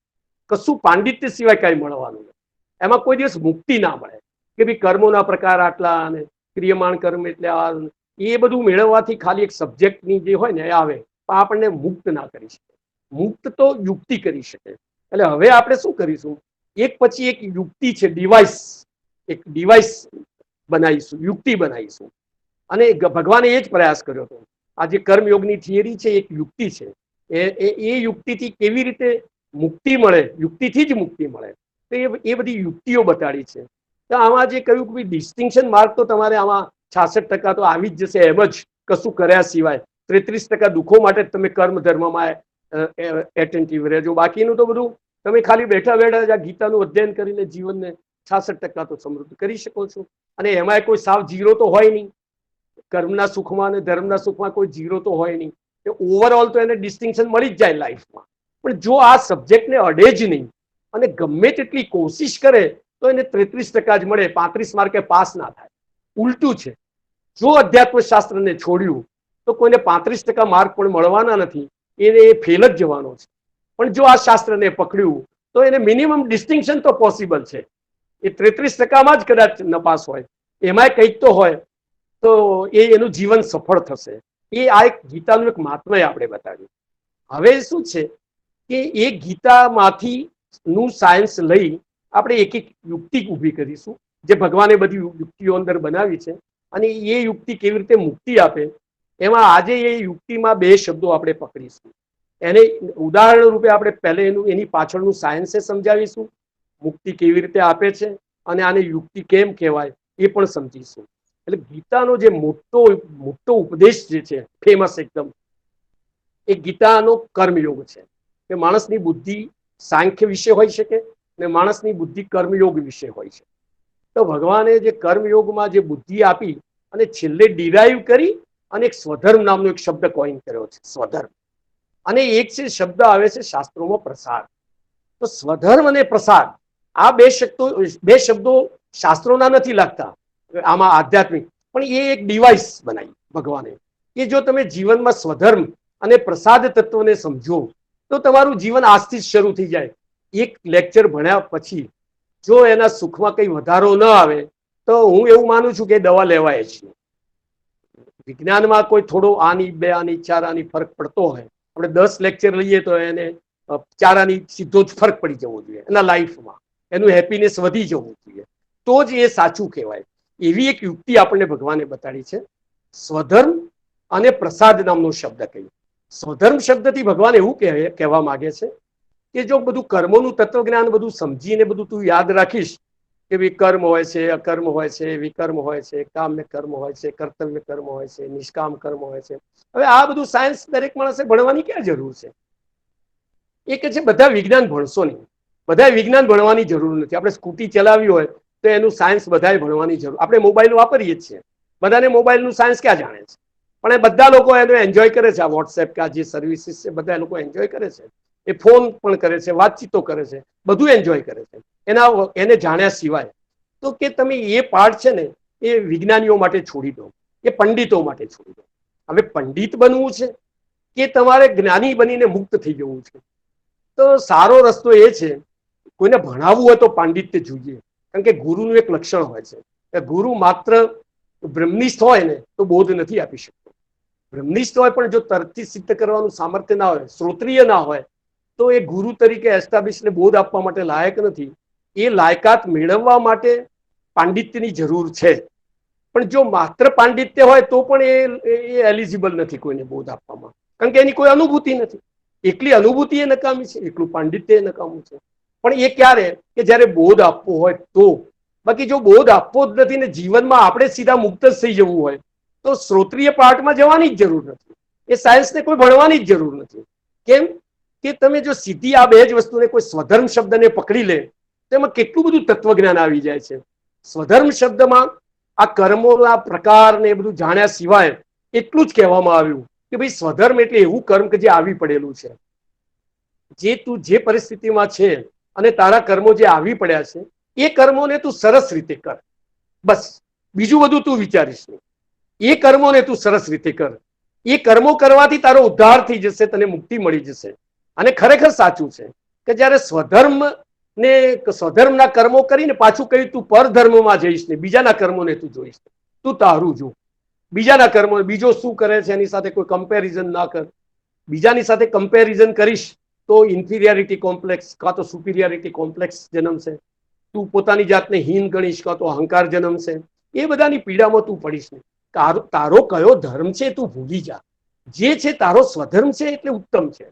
કશું પાંડિત્ય સિવાય કઈ મળવાનું નથી. એમાં કોઈ દિવસ મુક્તિ ના મળે કે ભાઈ કર્મોના પ્રકાર આટલા અને ક્રિયમાણ કર્મ એટલે આ, એ બધું મેળવવાથી ખાલી એક સબ્જેક્ટની જે હોય ને એ આવે, પણ આપણને મુક્ત ના કરી શકે. મુક્ત તો યુક્તિ કરી શકે. એટલે હવે આપણે શું કરીશું, એક પછી એક યુક્તિ છે, ડિવાઇસ, એક ડિવાઇસ બનાવીશું, યુક્તિ બનાવીશું. અને ભગવાને એ જ પ્રયાસ કર્યો હતો. આ જે કર્મયોગની થિયરી છે એક યુક્તિ છે. એ યુક્તિથી કેવી રીતે મુક્તિ મળે, યુક્તિથી જ મુક્તિ મળે, તો એ બધી યુક્તિઓ બતાડી છે. તો આમાં જે કહ્યું કે ડિસ્ટિંક્શન માર્ક તો તમારે આમાં 66% તો આવી જ જશે એમ જ, કશું કર્યા સિવાય. 33% દુઃખો માટે તમે કર્મ ધર્મમાં એટેન્ટિવ રહેજો, બાકીનું તો બધું તમે ખાલી બેઠા બેઠા ગીતાનું અધ્યયન કરીને જીવનને 66% તો સમૃદ્ધ કરી શકો છો. અને એમાં કોઈ સાવ જીરો તો હોય નહીં, કર્મના સુખમાં અને ધર્મના સુખમાં કોઈ જીરો તો હોય નહીં. કે ઓવરઓલ તો એને ડિસ્ટિંક્શન મળી જ જાય લાઈફમાં, પણ જો આ સબ્જેક્ટને અડે જ નહીં અને ગમે તેટલી કોશિશ કરે તો એને 33% જ મળે, 35 માર્કે પાસ ના થાય. ઉલટું છે, જો અધ્યાત્મ શાસ્ત્રને છોડ્યું તો કોઈને 35% માર્ક પણ મળવાના નથી, એને એ ફેલ જ જવાનો છે. પણ જો આ શાસ્ત્રને પકડ્યું તો એને મિનિમમ ડિસ્ટિંક્શન તો પોસિબલ છે. એ 33%માં જ કદાચ નપાસ હોય, એમાંય કંઈક તો હોય, તો એનું જીવન સફળ થશે. એ આ એક ગીતાનું એક મહાત્મય આપણે બતાવ્યું. હવે શું છે કે એ ગીતામાંથી નું સાયન્સ લઈ આપણે એક એક યુક્તિ ઊભી કરીશું, જે ભગવાને બધી યુક્તિઓ અંદર બનાવી છે, અને એ યુક્તિ કેવી રીતે મુક્તિ આપે, એમાં આજે એ યુક્તિમાં 2 શબ્દો આપણે પકડીશું. એને ઉદાહરણ રૂપે આપણે પહેલે એની પાછળનું સાયન્સ સમજાવીશું, મુક્તિ કેવી રીતે આપે છે, અને આને યુક્તિ કેમ કહેવાય એ પણ સમજીશું. એટલે ગીતાનો જે મોટો ઉપદેશ જે છે, ફેમસ એકદમ, એ ગીતાનો કર્મયોગ છે. કે માણસની બુદ્ધિ સાંખ્ય વિશે હોઈ શકે અને માણસની બુદ્ધિ કર્મયોગ વિશે હોય છે. તો ભગવાને જે કર્મયોગમાં જે બુદ્ધિ આપી અને છેલ્લે ડિરાઈવ કરી અને એક સ્વધર્મ નામનો એક શબ્દ કોઈન કર્યો છે, સ્વધર્મ. અને એક છે શબ્દ આવે છે શાસ્ત્રોમાં પ્રસાદ. તો સ્વધર્મ અને પ્રસાદ આ બે શબ્દો શાસ્ત્રોના નથી લાગતા આમાં આધ્યાત્મિક, પણ એ એક ડિવાઇસ બનાવી ભગવાને કે જો તમે જીવનમાં સ્વધર્મ અને પ્રસાદ તત્વને સમજો તો તમારું જીવન આજથી જ શરૂ થઈ જાય. એક લેક્ચર ભણ્યા પછી જો એના સુખમાં કંઈ વધારો ન આવે તો હું એવું માનું છું કે દવા લેવાય જ નહીં. વિજ્ઞાનમાં કોઈ થોડો આની 2 આની 4 આની ફરક પડતો હોય, આપણે 10 લેક્ચર લઈએ તો એને 4 આની સીધો જ ફરક પડી જવો જોઈએ એના લાઈફમાં, એનું હેપીનેસ વધી જવું જોઈએ, તો જ એ સાચું કહેવાય. એવી એક યુક્તિ આપણને ભગવાને બતાડી છે. સ્વધર્મ અને પ્રસાદ નામનો શબ્દ કહ્યું. સ્વધર્મ શબ્દથી ભગવાન એવું કહેવા માંગે છે કે જો બધું કર્મોનું તત્વજ્ઞાન બધું સમજીને બધું તું યાદ રાખીશ કે વિકર્મ હોય છે, અકર્મ હોય છે, વિકર્મ હોય છે, કામ્ય કર્મ હોય છે, કર્તવ્ય કર્મ હોય છે, નિષ્કામ કર્મ હોય છે. હવે આ બધું સાયન્સ દરેક માણસે ભણવાની ક્યાં જરૂર છે? એ કે છે બધા વિજ્ઞાન ભણશો નહીં, બધા વિજ્ઞાન ભણવાની જરૂર નથી. આપણે સ્કૂટી ચલાવી હોય તો એનું સાયન્સ બધાએ ભણવાની જરૂર. આપણે મોબાઈલ વાપરીએ જ છીએ, બધાને મોબાઈલનું સાયન્સ ક્યાં જાણે છે? પણ એ બધા લોકો એનો એન્જોય કરે છે. આ વોટ્સએપ કે આ જે સર્વિસીસ છે બધા લોકો એન્જોય કરે છે, એ ફોન પણ કરે છે, વાતચીતો કરે છે, બધું એન્જોય કરે છે એને જાણ્યા સિવાય. તો કે તમે એ પાર્ટ છે ને એ વિજ્ઞાનીઓ માટે છોડી દો, એ પંડિતો માટે છોડી દો. હવે પંડિત બનવું છે કે તમારે જ્ઞાની બનીને મુક્ત થઈ જવું છે? તો સારો રસ્તો એ છે, કોઈને ભણાવવું હોય તો પાંડિત્ય જોઈએ, કારણ કે ગુરુનું એક લક્ષણ હોય છે કે ગુરુ માત્ર બ્રહ્મનિષ્ઠ હોય ને તો બોધ નથી આપી શકતો. બ્રહ્મનિષ્ઠ હોય પણ જો તરતથી સિદ્ધ કરવાનું સામર્થ્ય ના હોય, શ્રોત્રિય ના હોય, તો એ ગુરુ તરીકે એસ્ટાબ્લિશને બોધ આપવા માટે લાયક નથી. એ લાયકાત મેળવવા માટે પાંડિત્યની જરૂર છે. પણ જો માત્ર પાંડિત્ય હોય તો પણ એ એલિજિબલ નથી કોઈને બોધ આપવામાં, કારણ કે એની કોઈ અનુભૂતિ નથી. એકલી અનુભૂતિ એ નકામી છે, એકલું પાંડિત્ય એ નકામું છે. પણ એ ક્યારે કે જ્યારે બોધ આપવો હોય તો. બાકી જો બોધ આપવો જ નથી ને જીવનમાં આપણે સીધા મુક્ત જ થઈ જવું હોય તો શ્રોત્રિય પાર્ટમાં જવાની જ જરૂર નથી. એ સાયન્સને કોઈ ભણવાની જ જરૂર નથી. કેમ કે તમે જો સીધી આ 2 જ વસ્તુને કોઈ સ્વધર્મ શબ્દને પકડી લે તો એમાં કેટલું બધું તત્વજ્ઞાન આવી જાય છે. સ્વધર્મ શબ્દમાં આ કર્મોના પ્રકાર ને એ બધું જાણ્યા સિવાય એટલું જ કહેવામાં આવ્યું કે ભાઈ સ્વધર્મ એટલે એવું કર્મ કે જે આવી પડેલું છે, જે તું જે પરિસ્થિતિમાં છે અને તારા કર્મો જે આવી પડ્યા છે એ કર્મોને તું સરસ રીતે કર, બસ બીજું બધું તું વિચારીશ નહીં. એ કર્મોને તું સરસ રીતે કર. એ કર્મો કરવાથી તારો ઉદ્ધાર થઈ જશે, તને મુક્તિ મળી જશે. અને ખરેખર સાચું છે કે જ્યારે સ્વધર્મના કર્મો કરીને પાછું કહ્યું તું પરધર્મમાં જઈશ ને બીજાના કર્મોને તું જોઈશ, તું તારું જો. બીજાના કર્મો બીજો શું કરે છે એની સાથે કોઈ કમ્પેરિઝન ના કર. બીજાની સાથે કમ્પેરિઝન કરીશ તો ઇન્ફિરિયરિટી કોમ્પ્લેક્સ કાં તો સુપિરિયરિટી કોમ્પ્લેક્સ જન્મશે. તું પોતાની જાતને હીન ગણીશ કાં તો અહંકાર જન્મશે. એ બધાની પીડામાં તું પડીશ નહીં. તારો કયો ધર્મ છે તું ભૂલી જા. જે છે તારો સ્વધર્મ છે એટલે ઉત્તમ છે.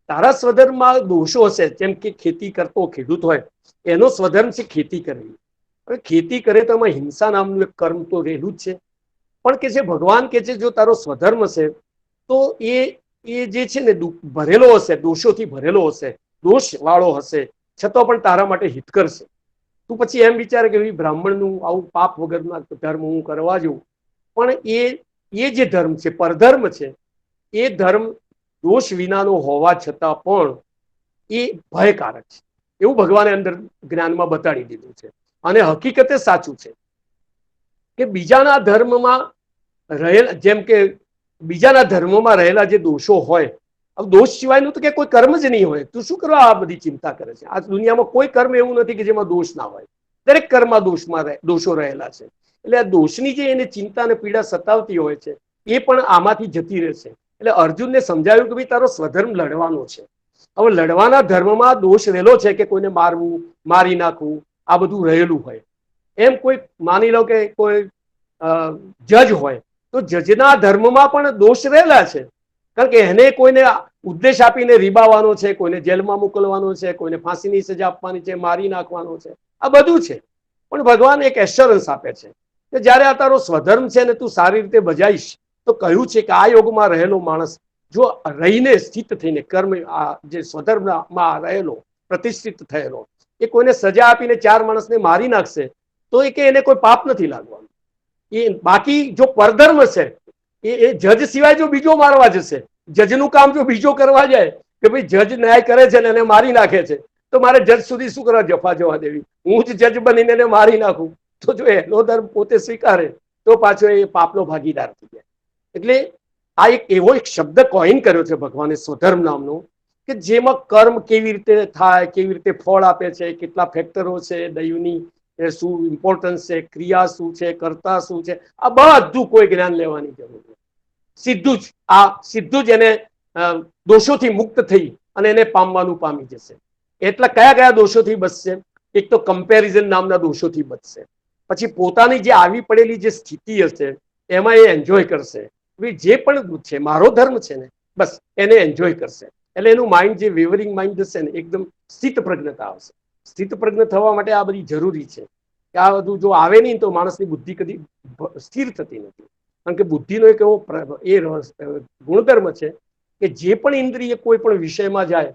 તારા સ્વધર્મમાં દોષો હશે, જેમ કે ખેતી કરતો ખેડૂત હોય એનો સ્વધર્મ છે ખેતી કરવી. હવે ખેતી કરે તો એમાં હિંસા નામનું એક કર્મ તો રહેલું જ છે. પણ કે છે ભગવાન કે છે જો તારો સ્વધર્મ હશે તો એ જે છે ને ભરેલો હશે, દોષોથી ભરેલો હશે, દોષ વાળો હશે, છતાં પણ તારા માટે હિત કરશે. તું પછી એમ વિચારે કે બ્રાહ્મણનું આવું પાપ વગરના ધર્મ હું કરવા જઉં, પણ એ જે ધર્મ છે પરધર્મ છે એ ધર્મ દોષ વિનાનો હોવા છતાં પણ એ ભયકારક છે, એવું ભગવાને અંદર જ્ઞાનમાં બતાડી દીધું છે. અને હકીકતે સાચું છે કે બીજાના ધર્મમાં રહેલા, જેમ કે બીજાના ધર્મોમાં રહેલા જે દોષો હોય, દોષ સિવાયનું તો કે કોઈ કર્મ જ નહીં હોય, તું શું કરવા આ બધી ચિંતા કરે છે? આ દુનિયામાં કોઈ કર્મ એવું નથી કે જેમાં દોષ ના હોય, દરેક કર્મમાં દોષો રહેલા છે. એટલે આ દોષની જે એને ચિંતા અને પીડા સતાવતી હોય છે, એ પણ આમાંથી જતી રહેશે. એટલે અર્જુનને સમજાવ્યું કે ભાઈ તારો સ્વધર્મ લડવાનો છે. હવે લડવાના ધર્મમાં દોષ રહેલો છે કે કોઈને મારવું, મારી નાખવું, આ બધું રહેલું હોય. એમ કોઈ માની લો કે કોઈ જજ હોય, તો જજના ધર્મમાં પણ દોષ રહેલા છે. કારણ કે એને કોઈને ઉદ્દેશ આપીને રીબાવાનો છે, કોઈને જેલમાં મોકલવાનો છે, કોઈને ફાંસીની સજા આપવાની છે, મારી નાખવાનો છે, આ બધું છે. પણ ભગવાન એક એશ્યોરન્સ આપે છે કે જ્યારે આ તારો સ્વધર્મ છે ને તું સારી રીતે બજાવીશ, તો કહ્યું છે કે આ યોગમાં રહેલો માણસ જો રહીને સ્થિત થઈને કર્મ, આ જે સ્વધર્મમાં રહેલો પ્રતિષ્ઠિત થયેલો, એ કોઈને સજા આપીને 4 માણસને મારી નાખશે તો એ કે એને કોઈ પાપ નથી લાગવાનું. એ બાકી જો પરધર્મ છે, એ જજ સિવાય જો બીજો મારવા જશે, જજનું કામ જો બીજો કરવા જાય કે ભાઈ જજ ન્યાય કરે છે ને એને મારી નાખે છે, તો મારે જજ સુધી શું કરવા જફા જવા દેવી? હું જ જજ બનીને એને મારી નાખું. તો જો એનો ધર્મ પોતે સ્વીકારે તો પાછો એ પાપનો ભાગીદાર થઈ જાય. એટલે આ એક એવો એક શબ્દ કોઈન કર્યો છે ભગવાને, સ્વધર્મ નામનો, કે જેમાં કર્મ કેવી રીતે થાય, કેવી રીતે ફળ આપે છે, કેટલા ફેક્ટરો છે, દૈવની શું ઇમ્પોર્ટન્સ છે, ક્રિયા શું છે, કર્તા શું છે, આ બધું કોઈ જ્ઞાન લેવાની જરૂર નથી. સીધું જ એને દોષોથી મુક્ત થઈ અને એને પામવાનું પામી જશે. એટલે કયા કયા દોષોથી બચશે? એક તો કમ્પેરિઝન નામના દોષોથી બચશે. પછી પોતાની જે આવી પડેલી જે સ્થિતિ હશે એમાં એ એન્જોય કરશે. જે પણ છે મારો ધર્મ છે ને, બસ એને એન્જોય કરશે. એટલે એનું માઇન્ડ, જે વેવરિંગ માઇન્ડ હશે ને, એકદમ સ્થિત પ્રજ્ઞતા આવશે. સ્થિત પ્રજ્ઞ થવા માટે આ બધી જરૂરી છે. કે આ બધું જો આવે નહીં તો માણસની બુદ્ધિ કદી સ્થિર થતી નથી. કારણ કે બુદ્ધિનો એક એવો ગુણધર્મ છે કે જે પણ ઇન્દ્રિય કોઈ પણ વિષયમાં જાય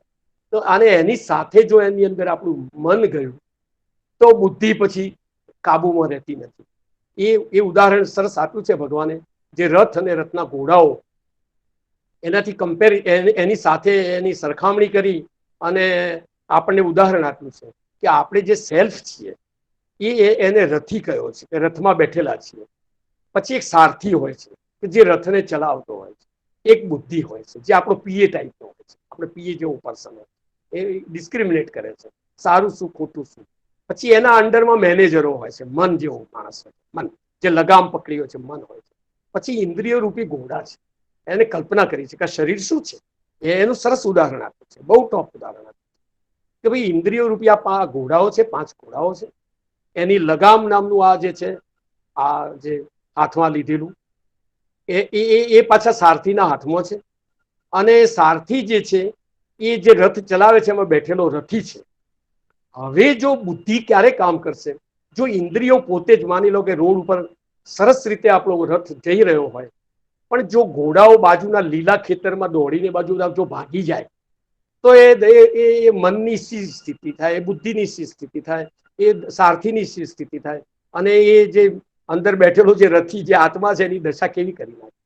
તો આને એની સાથે જો એની અંદર આપણું મન ગયું તો બુદ્ધિ પછી કાબુમાં રહેતી નથી. એ ઉદાહરણ સરસ આપ્યું છે ભગવાને, જે રથ અને રથના ઘોડાઓ, એનાથી એની સાથે એની સરખામણી કરી અને આપણને ઉદાહરણ આપ્યું છે કે આપણે જે સેલ્ફ છીએ એને રથી કયો છે, કે રથમાં બેઠેલા છીએ. પછી એક સારથી હોય છે કે જે રથને ચલાવતો હોય છે. એક બુદ્ધિ હોય છે જે આપણો પીએ ટાઈપનો હોય છે. આપણે પીએ જેવો પર્સન હોય, એ ડિસ્ક્રિમિનેટ કરે છે સારું શું ખોટું શું. પછી એના અંડરમાં મેનેજરો હોય છે, મન જેવો માણસ હોય, મન જે લગામ પકડી હોય છે, મન હોય છે. પછી ઇન્દ્રિય રૂપી ઘોડા છે. એને કલ્પના કરી છે કે આ શરીર શું છે. એનું સરસ ઉદાહરણ આપ્યું છે, બહુ ટોપ ઉદાહરણ આપ્યું કે ભાઈ ઇન્દ્રિયો રૂપી આ ઘોડાઓ છે, 5 ઘોડાઓ છે. એની લગામ નામનું આ જે છે, આ જે હાથમાં લીધેલું એ પાછા સારથીના હાથમાં છે. અને સારથી જે છે એ જે રથ ચલાવે છે એમાં બેઠેલો રથી છે. હવે જો બુદ્ધિ ક્યારે કામ કરશે? જો ઇન્દ્રિયો પોતે જ, માની લો કે રોડ ઉપર સરસ રીતે આપણો રથ જઈ રહ્યો હોય, પણ જો ઘોડાઓ બાજુના લીલા ખેતરમાં દોડીને બાજુ જો ભાગી જાય તો એ મનની સી સ્થિતિ થાય, એ બુદ્ધિની સી સ્થિતિ થાય, એ સારથીની સી સ્થિતિ થાય. અને એ જે અંદર બેઠેલો જે રથી, જે આત્મા છે, એની દશા કેવી કરી નાખે.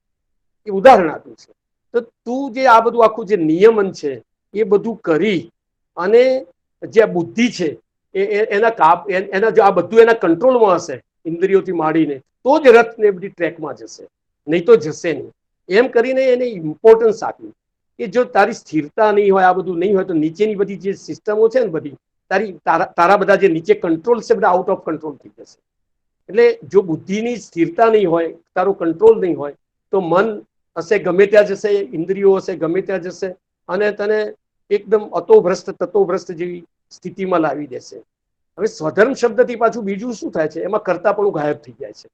એ ઉદાહરણ આપ્યું છે. તો તું જે આ બધું આખું જે નિયમન છે એ બધું કરી અને જે બુદ્ધિ છે એના જો આ બધું એના કંટ્રોલમાં હશે, ઇન્દ્રિયોથી માંડીને, તો જ રથ ને બધી ટ્રેકમાં જશે, નહીં તો જશે નહીં. એમ કરીને એને ઇમ્પોર્ટન્સ આપ્યું કે જો તારી સ્થિરતા નહીં હોય, આ બધું નહીં હોય, તો નીચેની બધી જે સિસ્ટમો છે ને, બધી તારા બધા જે નીચે કંટ્રોલ છે બધા આઉટ ઓફ કંટ્રોલ થઈ જશે. એટલે જો બુદ્ધિની સ્થિરતા નહીં હોય, તારો કંટ્રોલ નહીં હોય, તો મન હશે ગમે ત્યાં જશે, ઇન્દ્રિયો હશે ગમે ત્યાં જશે અને તને એકદમ અતોભ્રષ્ટ તતોભ્રષ્ટ જેવી સ્થિતિમાં લાવી દેશે. હવે સ્વધર્મ શબ્દથી પાછું બીજું શું થાય છે? એમાં કર્તાપણું ગાયબ થઈ જાય છે.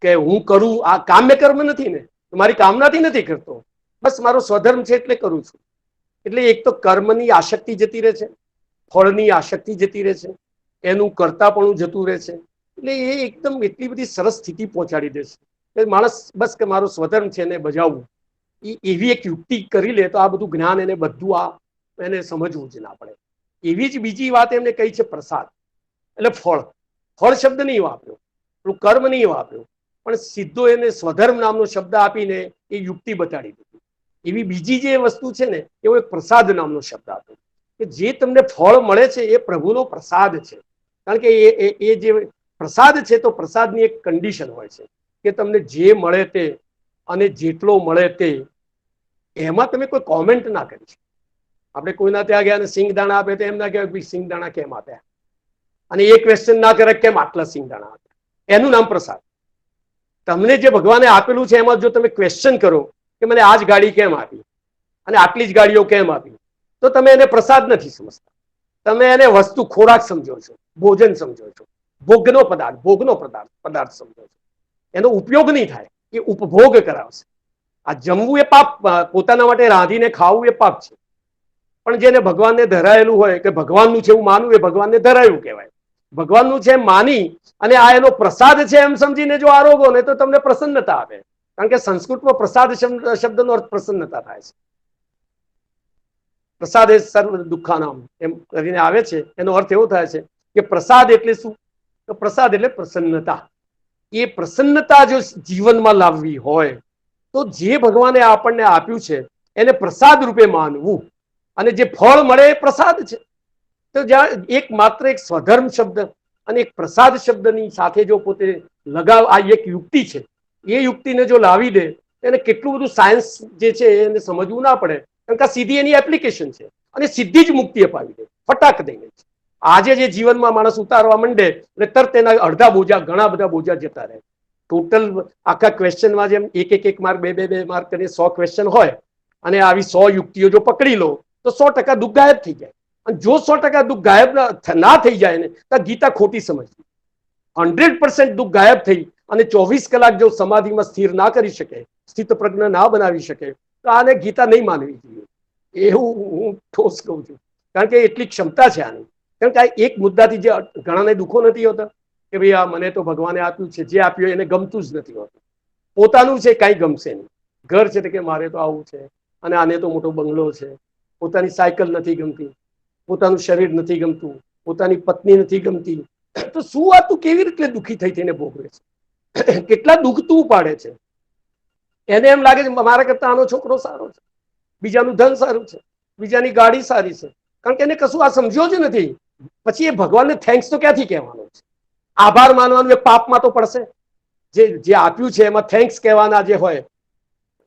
કે હું કરું, આ કામ્ય કર્મ નથી ને, મારી કામનાથી નથી કરતો, બસ મારો સ્વધર્મ છે એટલે કરું છું. એટલે એક તો કર્મની આસક્તિ જતી રહે છે, ફળની આસક્તિ જતી રહે છે, એનું કર્તાપણું જતું રહે છે. એટલે એ એકદમ એટલી બધી સરસ સ્થિતિ પહોંચાડી દે છે કે માણસ બસ કે મારો સ્વધર્મ છે એને બજાવવું, એવી એક યુક્તિ કરી લે તો આ બધું જ્ઞાન એને બધું એને સમજવું જ ના પડે. એવી જ બીજી વાત એમને કહી છે પ્રસાદ, એટલે ફળ. ફળ શબ્દ નહીં વાપર્યો, કર્મ નહીં વાપર્યો, પણ સીધો એને સ્વધર્મ નામનો શબ્દ આપીને એ યુક્તિ બતાડી દીધી. એવી બીજી જે વસ્તુ છે ને એવો એક પ્રસાદ નામનો શબ્દ આપ્યો કે જે તમને ફળ મળે છે એ પ્રભુનો પ્રસાદ છે. કારણ કે એ જે પ્રસાદ છે તો પ્રસાદની એક કન્ડિશન હોય છે કે તમને જે મળે તે અને જેટલો મળે તે, એમાં તમે કોઈ કોમેન્ટ ના કરી શકો. આપણે કોઈના ત્યાં ગયા અને સિંગદાણા આપે તો એમ ના કહેવાય ભાઈ સિંગદાણા કેમ આપ્યા, અને એ ક્વેશ્ચન ના કરે કેમ આટલા સિંગદાણા આપ્યા. એનું નામ પ્રસાદ. તમને જે ભગવાને આપેલું છે એમાં જો તમે ક્વેશ્ચન કરો કે મને આ જ ગાડી કેમ આપી અને આટલી જ ગાડીઓ કેમ આપી, તો તમે એને પ્રસાદ નથી સમજતા. તમે એને વસ્તુ ખોરાક સમજો છો, ભોજન સમજો છો, ભોગનો પદાર્થ સમજો છો. એનો ઉપયોગ નહીં થાય, એ ઉપભોગ કરાવશે. આ જમવું એ પાપ, પોતાના માટે રાંધીને ખાવું એ પાપ છે. પણ જેને ભગવાનને ધરાયેલું હોય કે ભગવાનનું છે એવું માનવું એ ભગવાનને ધરાયું કહેવાય. ભગવાનનું છે એમ માની અને આ એનો પ્રસાદ છે એમ સમજીને જો આરોગો ને તો તમને પ્રસન્નતા આપે. કારણ કે સંસ્કૃતમાં પ્રસાદ શબ્દનો અર્થ પ્રસન્નતા થાય છે. પ્રસાદ એ સર્વ દુઃખાનામ એમ કરીને આવે છે. એનો અર્થ એવો થાય છે કે પ્રસાદ એટલે શું? તો પ્રસાદ એટલે પ્રસન્નતા. એ પ્રસન્નતા જો જીવનમાં લાવવી હોય તો જે ભગવાને આપણને આપ્યું છે એને પ્રસાદ રૂપે માનવું, અને જે ફળ મળે એ પ્રસાદ છે. તો જ્યાં એક માત્ર એક સ્વધર્મ શબ્દ અને એક પ્રસાદ શબ્દની સાથે જો પોતે લગાવ, આ એક યુક્તિ છે, એ યુક્તિને જો લાવી દે એને કેટલું બધું સાયન્સ જે છે એને સમજવું ના પડે. કારણ કે સીધી એની એપ્લિકેશન છે અને સીધી જ મુક્તિ અપાવી દે ફટાક દઈને. આજે જે જીવનમાં માણસ ઉતારવા માંડે એટલે તરત એના અડધા બોજા, ઘણા બધા બોજા જતા રહે. ટોટલ આખા ક્વેશ્ચનમાં જેમ એક માર્ક, બે માર્ક કરીને 100 ક્વેશ્ચન હોય અને આવી 100 યુક્તિઓ જો પકડી લો તો 100% દુઃખ ગાયબ થઈ જાય. અને જો 100% દુઃખ ગાયબ ના થઈ જાય ને તો ગીતા ખોટી સમજવી. 100% દુઃખ ગાયબ થઈ અને 24 કલાક જો સમાધિમાં સ્થિર ના કરી શકે, સ્થિત પ્રજ્ઞ ના બનાવી શકે, તો આને ગીતા નહીં માનવી જોઈએ, એવું હું ઠોસ કહું છું. કારણ કે એટલી ક્ષમતા છે આની. કારણ કે આ એક મુદ્દાથી જે ઘણાને દુઃખો નથી હોતા કે ભાઈ આ મને તો ભગવાને આપ્યું છે, જે આપ્યું એને ગમતું જ નથી હોતું. પોતાનું છે કાંઈ ગમશે નહીં. ઘર છે કે મારે તો આવું છે, અને આને તો મોટો બંગલો છે. પોતાની સાયકલ નથી ગમતી, પોતાનું શરીર નથી ગમતું, પોતાની પત્ની નથી ગમતી. તો શું આ તું કેવી રીતે દુઃખી થઈ થઈને ભોગવે છે? કેટલા દુઃખ તું પાડે છે? એને એમ લાગે છે મારા કરતા આનો છોકરો સારો છે, બીજાનું ધન સારું છે, બીજાની ગાડી સારી છે. કારણ કે એને કશું આ સમજ્યો જ નથી. પછી એ ભગવાનને થેન્ક્સ તો ક્યાંથી કહેવાનો છે? આભાર માનવાનું એ પાપમાં તો પડશે. જે આપ્યું છે એમાં થેન્ક્સ કહેવાના જે હોય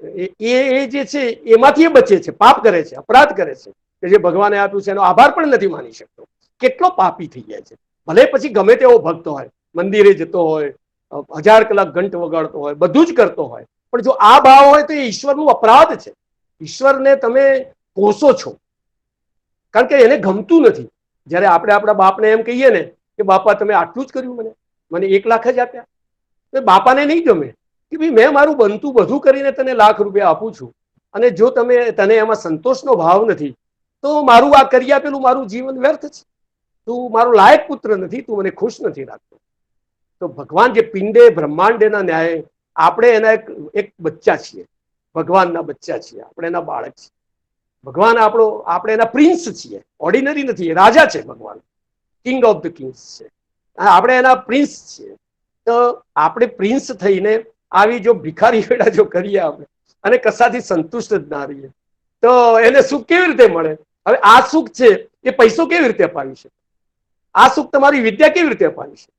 એ જે છે એમાંથી એ બચે છે, પાપ કરે છે, અપરાધ કરે છે કે જે ભગવાને આપ્યું છે એનો આભાર પણ નથી માની શકતો. કેટલો પાપી થઈ જાય છે. ભલે પછી ગમે તેવો ભક્ત હોય, મંદિરે જતો હોય, 1000 કલાક ઘંટ વગાડતો હોય, બધું જ કરતો હોય, પણ જો આ ભાવ હોય તો એ ઈશ્વરનું અપરાધ છે. ઈશ્વરને તમે કોસો છો કારણ કે એને ગમતું નથી. જ્યારે આપણે આપણા બાપને એમ કહીએ ને કે બાપા તમે આટલું જ કર્યું, મને 1 લાખ જ આપ્યા, તો બાપાને નહીં ગમે કે ભાઈ મેં મારું બનતું બધું કરીને તને લાખ રૂપિયા આપું છું, અને જો તને એમાં સંતોષનો ભાવ નથી તો મારું આ કરી આપેલું મારું જીવન વ્યર્થ છે. તું મારો લાયક પુત્ર નથી, તું મને ખુશ નથી રાખતો. તો ભગવાન જે પિંડે બ્રહ્માંડના ન્યાય, આપણે એના એક બચ્ચા છીએ, ભગવાનના બચ્ચા છીએ, આપણે એના બાળક છીએ. ભગવાન આપણે એના પ્રિન્સ છીએ, ઓર્ડિનરી નથી. રાજા છે ભગવાન, કિંગ ઓફ ધ કિંગ્સ છે. આપણે એના પ્રિન્સ છીએ. તો આપણે પ્રિન્સ થઈને આવી જો ભિખારી વેળા જો કરીએ આપણે અને કશાથી સંતુષ્ટ જ ના રહીએ તો એને સુખ કેવી રીતે મળે? હવે આ સુખ છે એ પૈસો કેવી રીતે અપાવી શકે? આ સુખ તમારી વિદ્યા કેવી રીતે અપાવી શકે?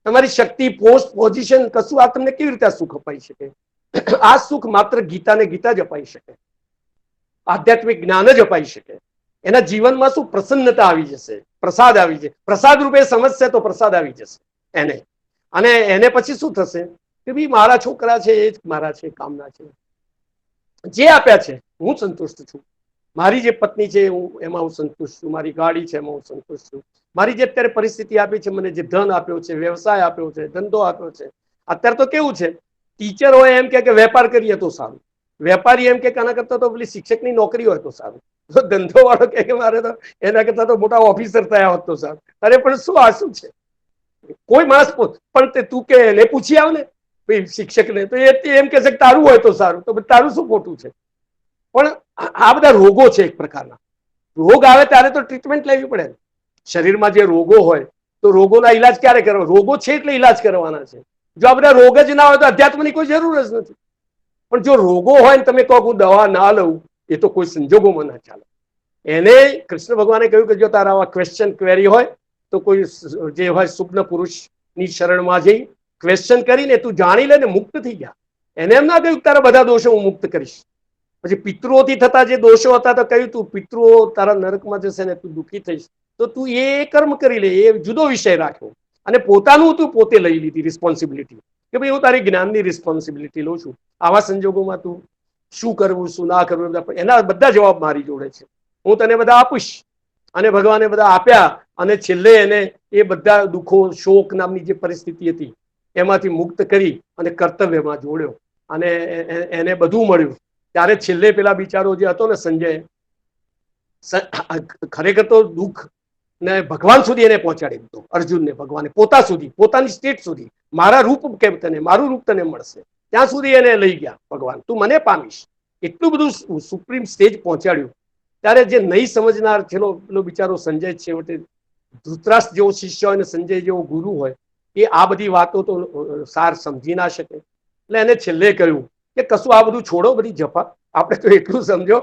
તમારી શક્તિ, પોસ્ટ, પોઝિશન, કશું આ તમને કેવી રીતે આ સુખ અપાઈ શકે? આ સુખ માત્ર ગીતાને ગીતા જ અપાઈ શકે, આધ્યાત્મિક જ્ઞાન જ અપાઈ શકે. એના જીવનમાં શું પ્રસન્નતા આવી જશે, પ્રસાદ આવી જશે. પ્રસાદ રૂપે સમજશે તો પ્રસાદ આવી જશે એને. અને એને પછી શું થશે કે ભાઈ મારા છોકરા છે એ જ મારા છે, કામના છે, જે આપ્યા છે હું સંતુષ્ટ છું. મારી જે પત્ની છે એમાં હું સંતુષ્ટ છું, મારી ગાડી છે એમાં હું સંતુષ્ટ છું, મારી જે અત્યારે પરિસ્થિતિ આપી છે, મને જે ધન આપ્યો છે, વ્યવસાય આપ્યો છે, ધંધો આપ્યો છે. અત્યારે તો કેવું છે, ટીચર હોય એમ કે વેપાર કરીએ તો સારું, વેપારી એમ કે આના કરતા તો પેલી શિક્ષકની નોકરી હોય તો સારું, તો ધંધો વાળો કે મારે તો એના કરતા તો મોટા ઓફિસર થયા હોત તો સારું. અરે પણ શું આ શું છે? કોઈ માણસ પણ તું કે એને પૂછી આવ ને શિક્ષકને, તો એ એમ કે છે તારું હોય તો સારું, તો તારું શું ખોટું છે? પણ આ બધા રોગો છે એક પ્રકારના. રોગ આવે ત્યારે તો ટ્રીટમેન્ટ લેવી પડે. શરીરમાં જે રોગો હોય તો રોગોના ઈલાજ ક્યારે કરવા? રોગો છે એટલે ઈલાજ કરવાના છે. જો આ બધા રોગ જ ના હોય તો અધ્યાત્મની કોઈ જરૂર જ નથી. પણ જો રોગો હોય ને તમે કહો હું દવા ના લઉં, એ તો કોઈ સંજોગોમાં ના ચાલે. એને કૃષ્ણ ભગવાને કહ્યું કે જો તારા આવા ક્વેશ્ચન ક્વેરી હોય તો કોઈ જે હોય સુગ્ન પુરુષની શરણમાં જઈ ક્વેશ્ચન કરીને તું જાણી લે ને મુક્ત થઈ ગયા. એને એમ ના કહ્યું તારા બધા દોષો હું મુક્ત કરીશ. પછી પિતૃઓથી થતા જે દોષો હતા તો કહ્યું તું પિતૃઓ તારા નરકમાં જશે ને તું દુઃખી થઈશ, તો તું એ કર્મ કરી લે, એ જુદો વિષય રાખ્યો. અને પોતાનું તું પોતે લઈ લીધી રિસ્પોન્સિબિલિટી કે ભાઈ હું તારી જ્ઞાનની રિસ્પોન્સિબિલિટી લઉં છું. આવા સંજોગોમાં તું શું કરવું શું ના કરવું એના બધા જવાબ મારી જોડે છે, હું તને બધા આપીશ. અને ભગવાને બધા આપ્યા અને છેલ્લે એને એ બધા દુઃખો શોક નામની જે પરિસ્થિતિ હતી એમાંથી મુક્ત કરી અને કર્તવ્યમાં જોડ્યો અને એને બધું મળ્યું. ત્યારે છેલ્લે પેલા બિચારો જે હતો ને સંજય, ખરેખર તો દુઃખ ને ભગવાન સુધી એને પહોંચાડી દીધો. અર્જુનને ભગવાને પોતા સુધી, પોતાની સ્ટેટ સુધી, મારા રૂપ કેમ તને, મારું રૂપ તને મળશે ત્યાં સુધી એને લઈ ગયા ભગવાન, તું મને પામીશ, એટલું બધું સુપ્રીમ સ્ટેજ પહોંચાડ્યું. ત્યારે જે નહીં સમજનાર છેલ્લો પેલો બિચારો સંજય છેવટે ધૃતરાષ્ટ્ર જેવો શિષ્ય હોય ને સંજય જેવો ગુરુ હોય એ આ બધી વાતો તો સાર સમજી ના શકે. એટલે એને છેલ્લે કહ્યું કે કશું આ બધું છોડો, બધી જફા, આપણે તો એટલું સમજો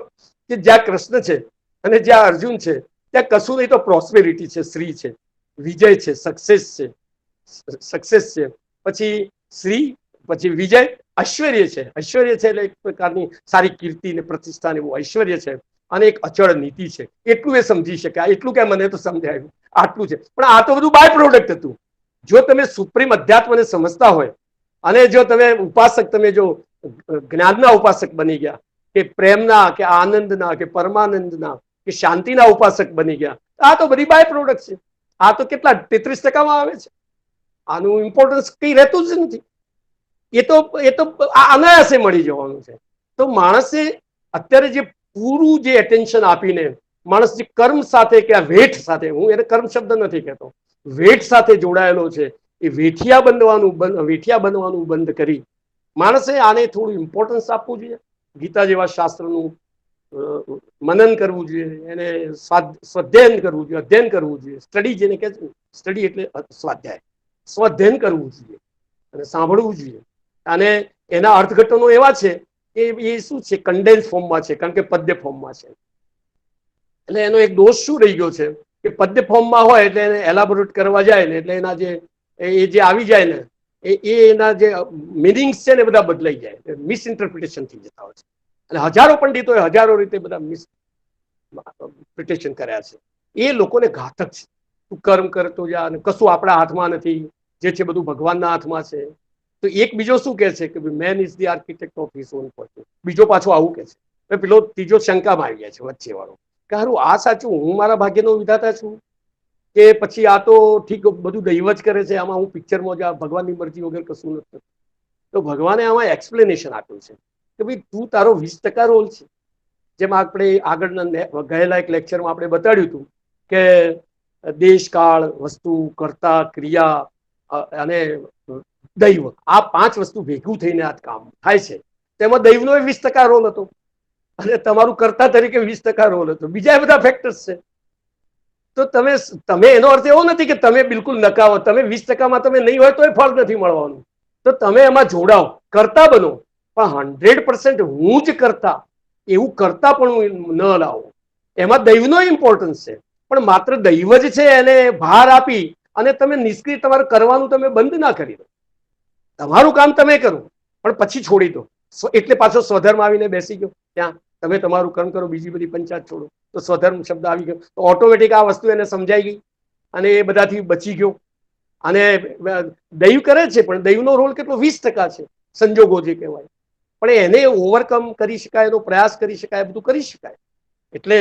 કે જ્યાં કૃષ્ણ છે અને જ્યાં અર્જુન છે ત્યાં કશું નહીં તો પ્રોસ્પેરિટી છે, શ્રી છે, વિજય છે, સક્સેસ છે, પછી શ્રી, પછી વિજય, ઐશ્વર્ય છે. ઐશ્વર્ય છે એટલે એક પ્રકારની સારી કીર્તિ ને પ્રતિષ્ઠા એવું ઐશ્વર્ય છે અને એક અચળ નીતિ છે. એટલું એ સમજી શકાય, એટલું કે મને તો સમજાયું, આટલું છે. પણ આ તો બધું બાય પ્રોડક્ટ હતું. જો તમે સુપ્રીમ અધ્યાત્મને સમજતા હોય અને જો તમે ઉપાસક, તમે જો જ્ઞાનના ઉપાસક બની ગયા કે પ્રેમના કે આનંદના કે પરમાનંદના કે શાંતિના ઉપાસક બની ગયા, આ તો બધી બાય પ્રોડક્ટ છે. આ તો કેટલા 33% આવે છે. આનું ઇમ્પોર્ટન્સ કઈ રહેતું જ નથી. એ તો અનાયાસે મળી જવાનું છે. તો માણસે અત્યારે જે પૂરું જે એટેન્શન આપીને માણસ જે કર્મ સાથે કે આ વેઠ સાથે, હું એને કર્મ શબ્દ નથી કહેતો, વેઠ સાથે જોડાયેલો છે, એ વેઠિયા બનવાનું બંધ કરી માણસે આને થોડું ઇમ્પોર્ટન્સ આપવું જોઈએ. ગીતા જેવા શાસ્ત્રનું મનન કરવું જોઈએ, એને સ્વાધ્યાયન કરવું જોઈએ, અધ્યયન કરવું જોઈએ. સ્ટડી જેને કહે છે, સ્ટડી એટલે સ્વાધ્યાય, સ્વાધ્યાયન કરવું જોઈએ અને સાંભળવું જોઈએ. અને એના અર્થઘટનો એવા છે કે એ શું છે, કન્ડેન્સ ફોર્મમાં છે, કારણ કે પદ્ય ફોર્મમાં છે. એટલે એનો એક દોષ શું રહી ગયો છે કે પદ્ય ફોર્મમાં હોય એટલે એને એલાબોરેટ કરવા જાય ને એટલે એના જે આવી જાય ને એના જે મિનિંગ્સ છે ને બધા બદલાઈ જાય, મિસઇન્ટરપ્રિટેશન થઈ જતા હોય છે. અને હજારો પંડિતોએ હજારો રીતે બધા મિસઇન્ટરપ્રિટેશન કર્યા છે. એ લોકોને ઘાતક છે. તું કર્મ કરતો જા અને કશું આપણા હાથમાં નથી, જે છે બધું ભગવાનના હાથમાં છે. તો એક બીજો શું કહે છે કે main is the architect of his own Fortune. બીજો પાછો આવું કહે છે. પેલો ત્રીજો શંકામાં આવી ગયા છે વચ્ચે વાળો કે હારું આ સાચું, હું મારા ભાગ્યનો વિધાતા છું કે પછી આ તો ઠીક બધું દૈવ જ કરે છે, આમાં હું પિક્ચરમાં જ ભગવાનની મરજી વગર કશું નથી. તો ભગવાને આમાં એક્સપ્લેનેશન આપ્યું છે કે ભાઈ તું તારો 20% રોલ છે. જેમ આપણે આગળના ગયેલા એક લેક્ચરમાં આપણે બતાડ્યું હતું કે દેશ, કાળ, વસ્તુ, કર્તા, ક્રિયા અને દૈવ, આ 5 વસ્તુ ભેગું થઈને આ કામ થાય છે. તેમાં દૈવનો 20% રોલ હતો અને તમારું કર્તા તરીકે 20% રોલ હતો. બીજા બધા ફેક્ટર્સ છે. તો તમે એનો અર્થ એવો નથી કે તમે બિલકુલ નકાવો, તમે 20%માં તમે નહીં હોય તો એ ફળ નથી મળવાનું. તો તમે એમાં જોડાઓ, કરતા બનો, પણ 100% હું જ કરતા એવું કરતા પણ ન લાવો. એમાં દૈવનો ઇમ્પોર્ટન્સ છે, પણ માત્ર દૈવ જ છે એને ભાર આપી અને તમે નિષ્ક્રિય તમારે કરવાનું તમે બંધ ના કરી દો. તમારું કામ તમે કરો પણ પછી છોડી દો. એટલે પાછો સ્વધર્મ આવીને બેસી ગયો. ત્યાં તમે તમારું કર્મ કરો, બીજી બધી પંચાયત છોડો. તો સ્વધર્મ શબ્દ આવી ગયો તો ઓટોમેટિક આ વસ્તુ એને સમજાઈ ગઈ અને એ બધાથી બચી ગયો. અને દૈવ કરે છે પણ દૈવનો રોલ કેટલો 20% છે, સંજોગો જે કહેવાય. પણ એને ઓવરકમ કરી શકાય, એનો પ્રયાસ કરી શકાય, બધું કરી શકાય. એટલે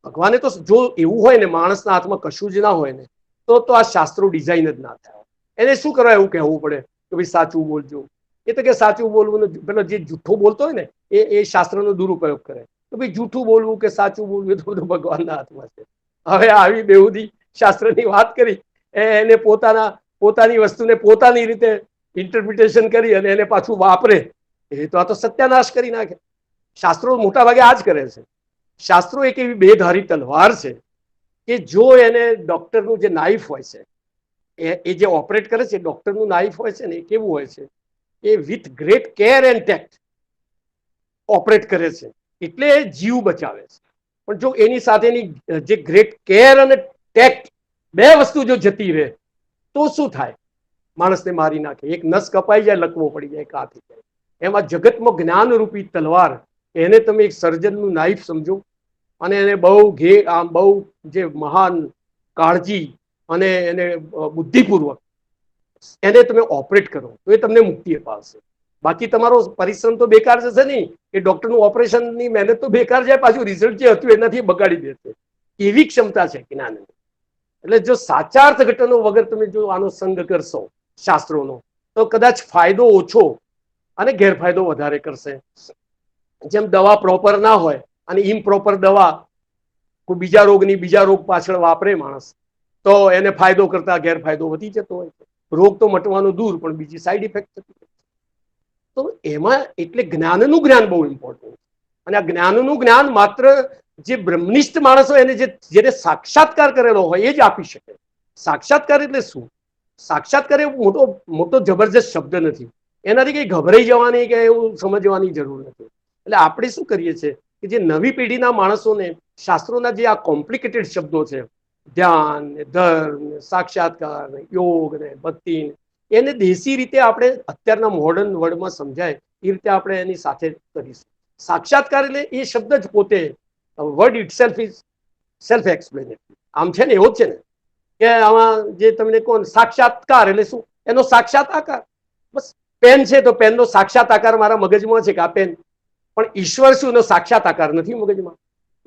ભગવાને તો જો એવું હોય ને માણસના હાથમાં કશું જ ના હોય ને તો આ શાસ્ત્રો ડિઝાઇન જ ના થાય. એને શું કરવા એવું કહેવું પડે કે ભાઈ સાચું બોલજો. એ તો કે સાચું બોલવું, પેલો જે જૂઠું બોલતો હોય ને એ શાસ્ત્રનો દુરુપયોગ કરે. તો ભાઈ જૂઠું બોલવું કે સાચું બોલવું એ તો બધું ભગવાનના હાથમાં છે. હવે આવી બેહુદી શાસ્ત્રની વાત કરી, એને પોતાની વસ્તુને પોતાની રીતે ઇન્ટરપ્રિટેશન કરી અને એને પાછું વાપરે, એ તો આ તો સત્યાનાશ કરી નાખે. શાસ્ત્રો મોટા ભાગે આ જ કરે છે. શાસ્ત્રો એક એવી બેધારી તલવાર છે કે જો એને ડોક્ટરનું જે નાઇફ હોય છે એ જે ઓપરેટ કરે છે ડોક્ટરનું નાઇફ હોય છે ને, એ કેવું હોય છે, એ with great care and tact operate કરે છે, એટલે જીવ બચાવે છે. પણ જો એની સાથેની જે ગ્રેટ કેર અને ટેક્ટ બે વસ્તુ જો જતી રહે તો શું થાય? માણસને મારી નાખે, એક નસ કપાઈ જાય, લકવો પડી જાય, કાં થઈ જાય. એમાં જગતમાં જ્ઞાનરૂપી તલવાર, એને તમે એક સર્જનનું નાઇફ સમજો, અને એને બહુ આમ બહુ જે મહાન કાળજી અને એને બુદ્ધિપૂર્વક એને તમે ઓપરેટ કરો તો એ તમને મુક્તિ અપાવશે. બાકી તમારો પરિશ્રમ તો બેકાર જશે નહીં, એ ડોક્ટરનું ઓપરેશનની મહેનત તો બેકાર જાય, પાછું રિઝલ્ટ જે હતું એનાથી બગાડી દેશે. એવી ક્ષમતા છે જ્ઞાનની. એટલે જો સાચા અર્થઘટનો વગર તમે જો આનો સંગ કરશો શાસ્ત્રોનો, તો કદાચ ફાયદો ઓછો અને ગેરફાયદો વધારે કરશે. જેમ દવા પ્રોપર ના હોય અને ઇમ્પ્રોપર દવા કોઈ બીજા રોગની બીજા રોગ પાછળ વાપરે માણસ, તો એને ફાયદો કરતા ગેરફાયદો વધી જતો હોય છે. રોગ તો મટવાનું દૂર, પણ બીજી સાઈડ ઇફેક્ટ થતી હોય. તો એમાં એટલે જ્ઞાનનું જ્ઞાન બહુ ઇમ્પોર્ટન્ટ. અને આ જ્ઞાનનું જ્ઞાન માત્ર જે બ્રહ્મનિષ્ઠ માણસ હોય એને જેને સાક્ષાત્કાર કરેલો હોય એ જ આપી શકે. સાક્ષાત્કાર એટલે શું? સાક્ષાત્કાર એ મોટો મોટો જબરજસ્ત શબ્દ નથી, એનાથી કઈ ગભરાઈ જવાની કે એવું સમજવાની જરૂર નથી. એટલે આપણે શું કરીએ છીએ કે જે નવી પેઢીના માણસોને શાસ્ત્રોના જે આ કોમ્પ્લિકેટેડ શબ્દો છે, ધ્યાન, ધર્મ, સાક્ષાત્કાર, યોગ ને ભક્તિ, એને દેશી રીતે આપણે અત્યારના મોડર્ન વર્લ્ડમાં સમજાય એ રીતે આપણે એની સાથે કરીશું. સાક્ષાત્કાર એટલે એ શબ્દ જ પોતે word it self is self explanatory. આમ છે ને, એવો જ છે ને કે આમાં જે તમને કહો સાક્ષાત્કાર એટલે શું? એનો સાક્ષાત આકાર. બસ પેન છે તો પેનનો સાક્ષાત આકાર મારા મગજમાં છે કે આ પેન, પણ ઈશ્વર શું? એનો સાક્ષાત આકાર નથી મગજમાં.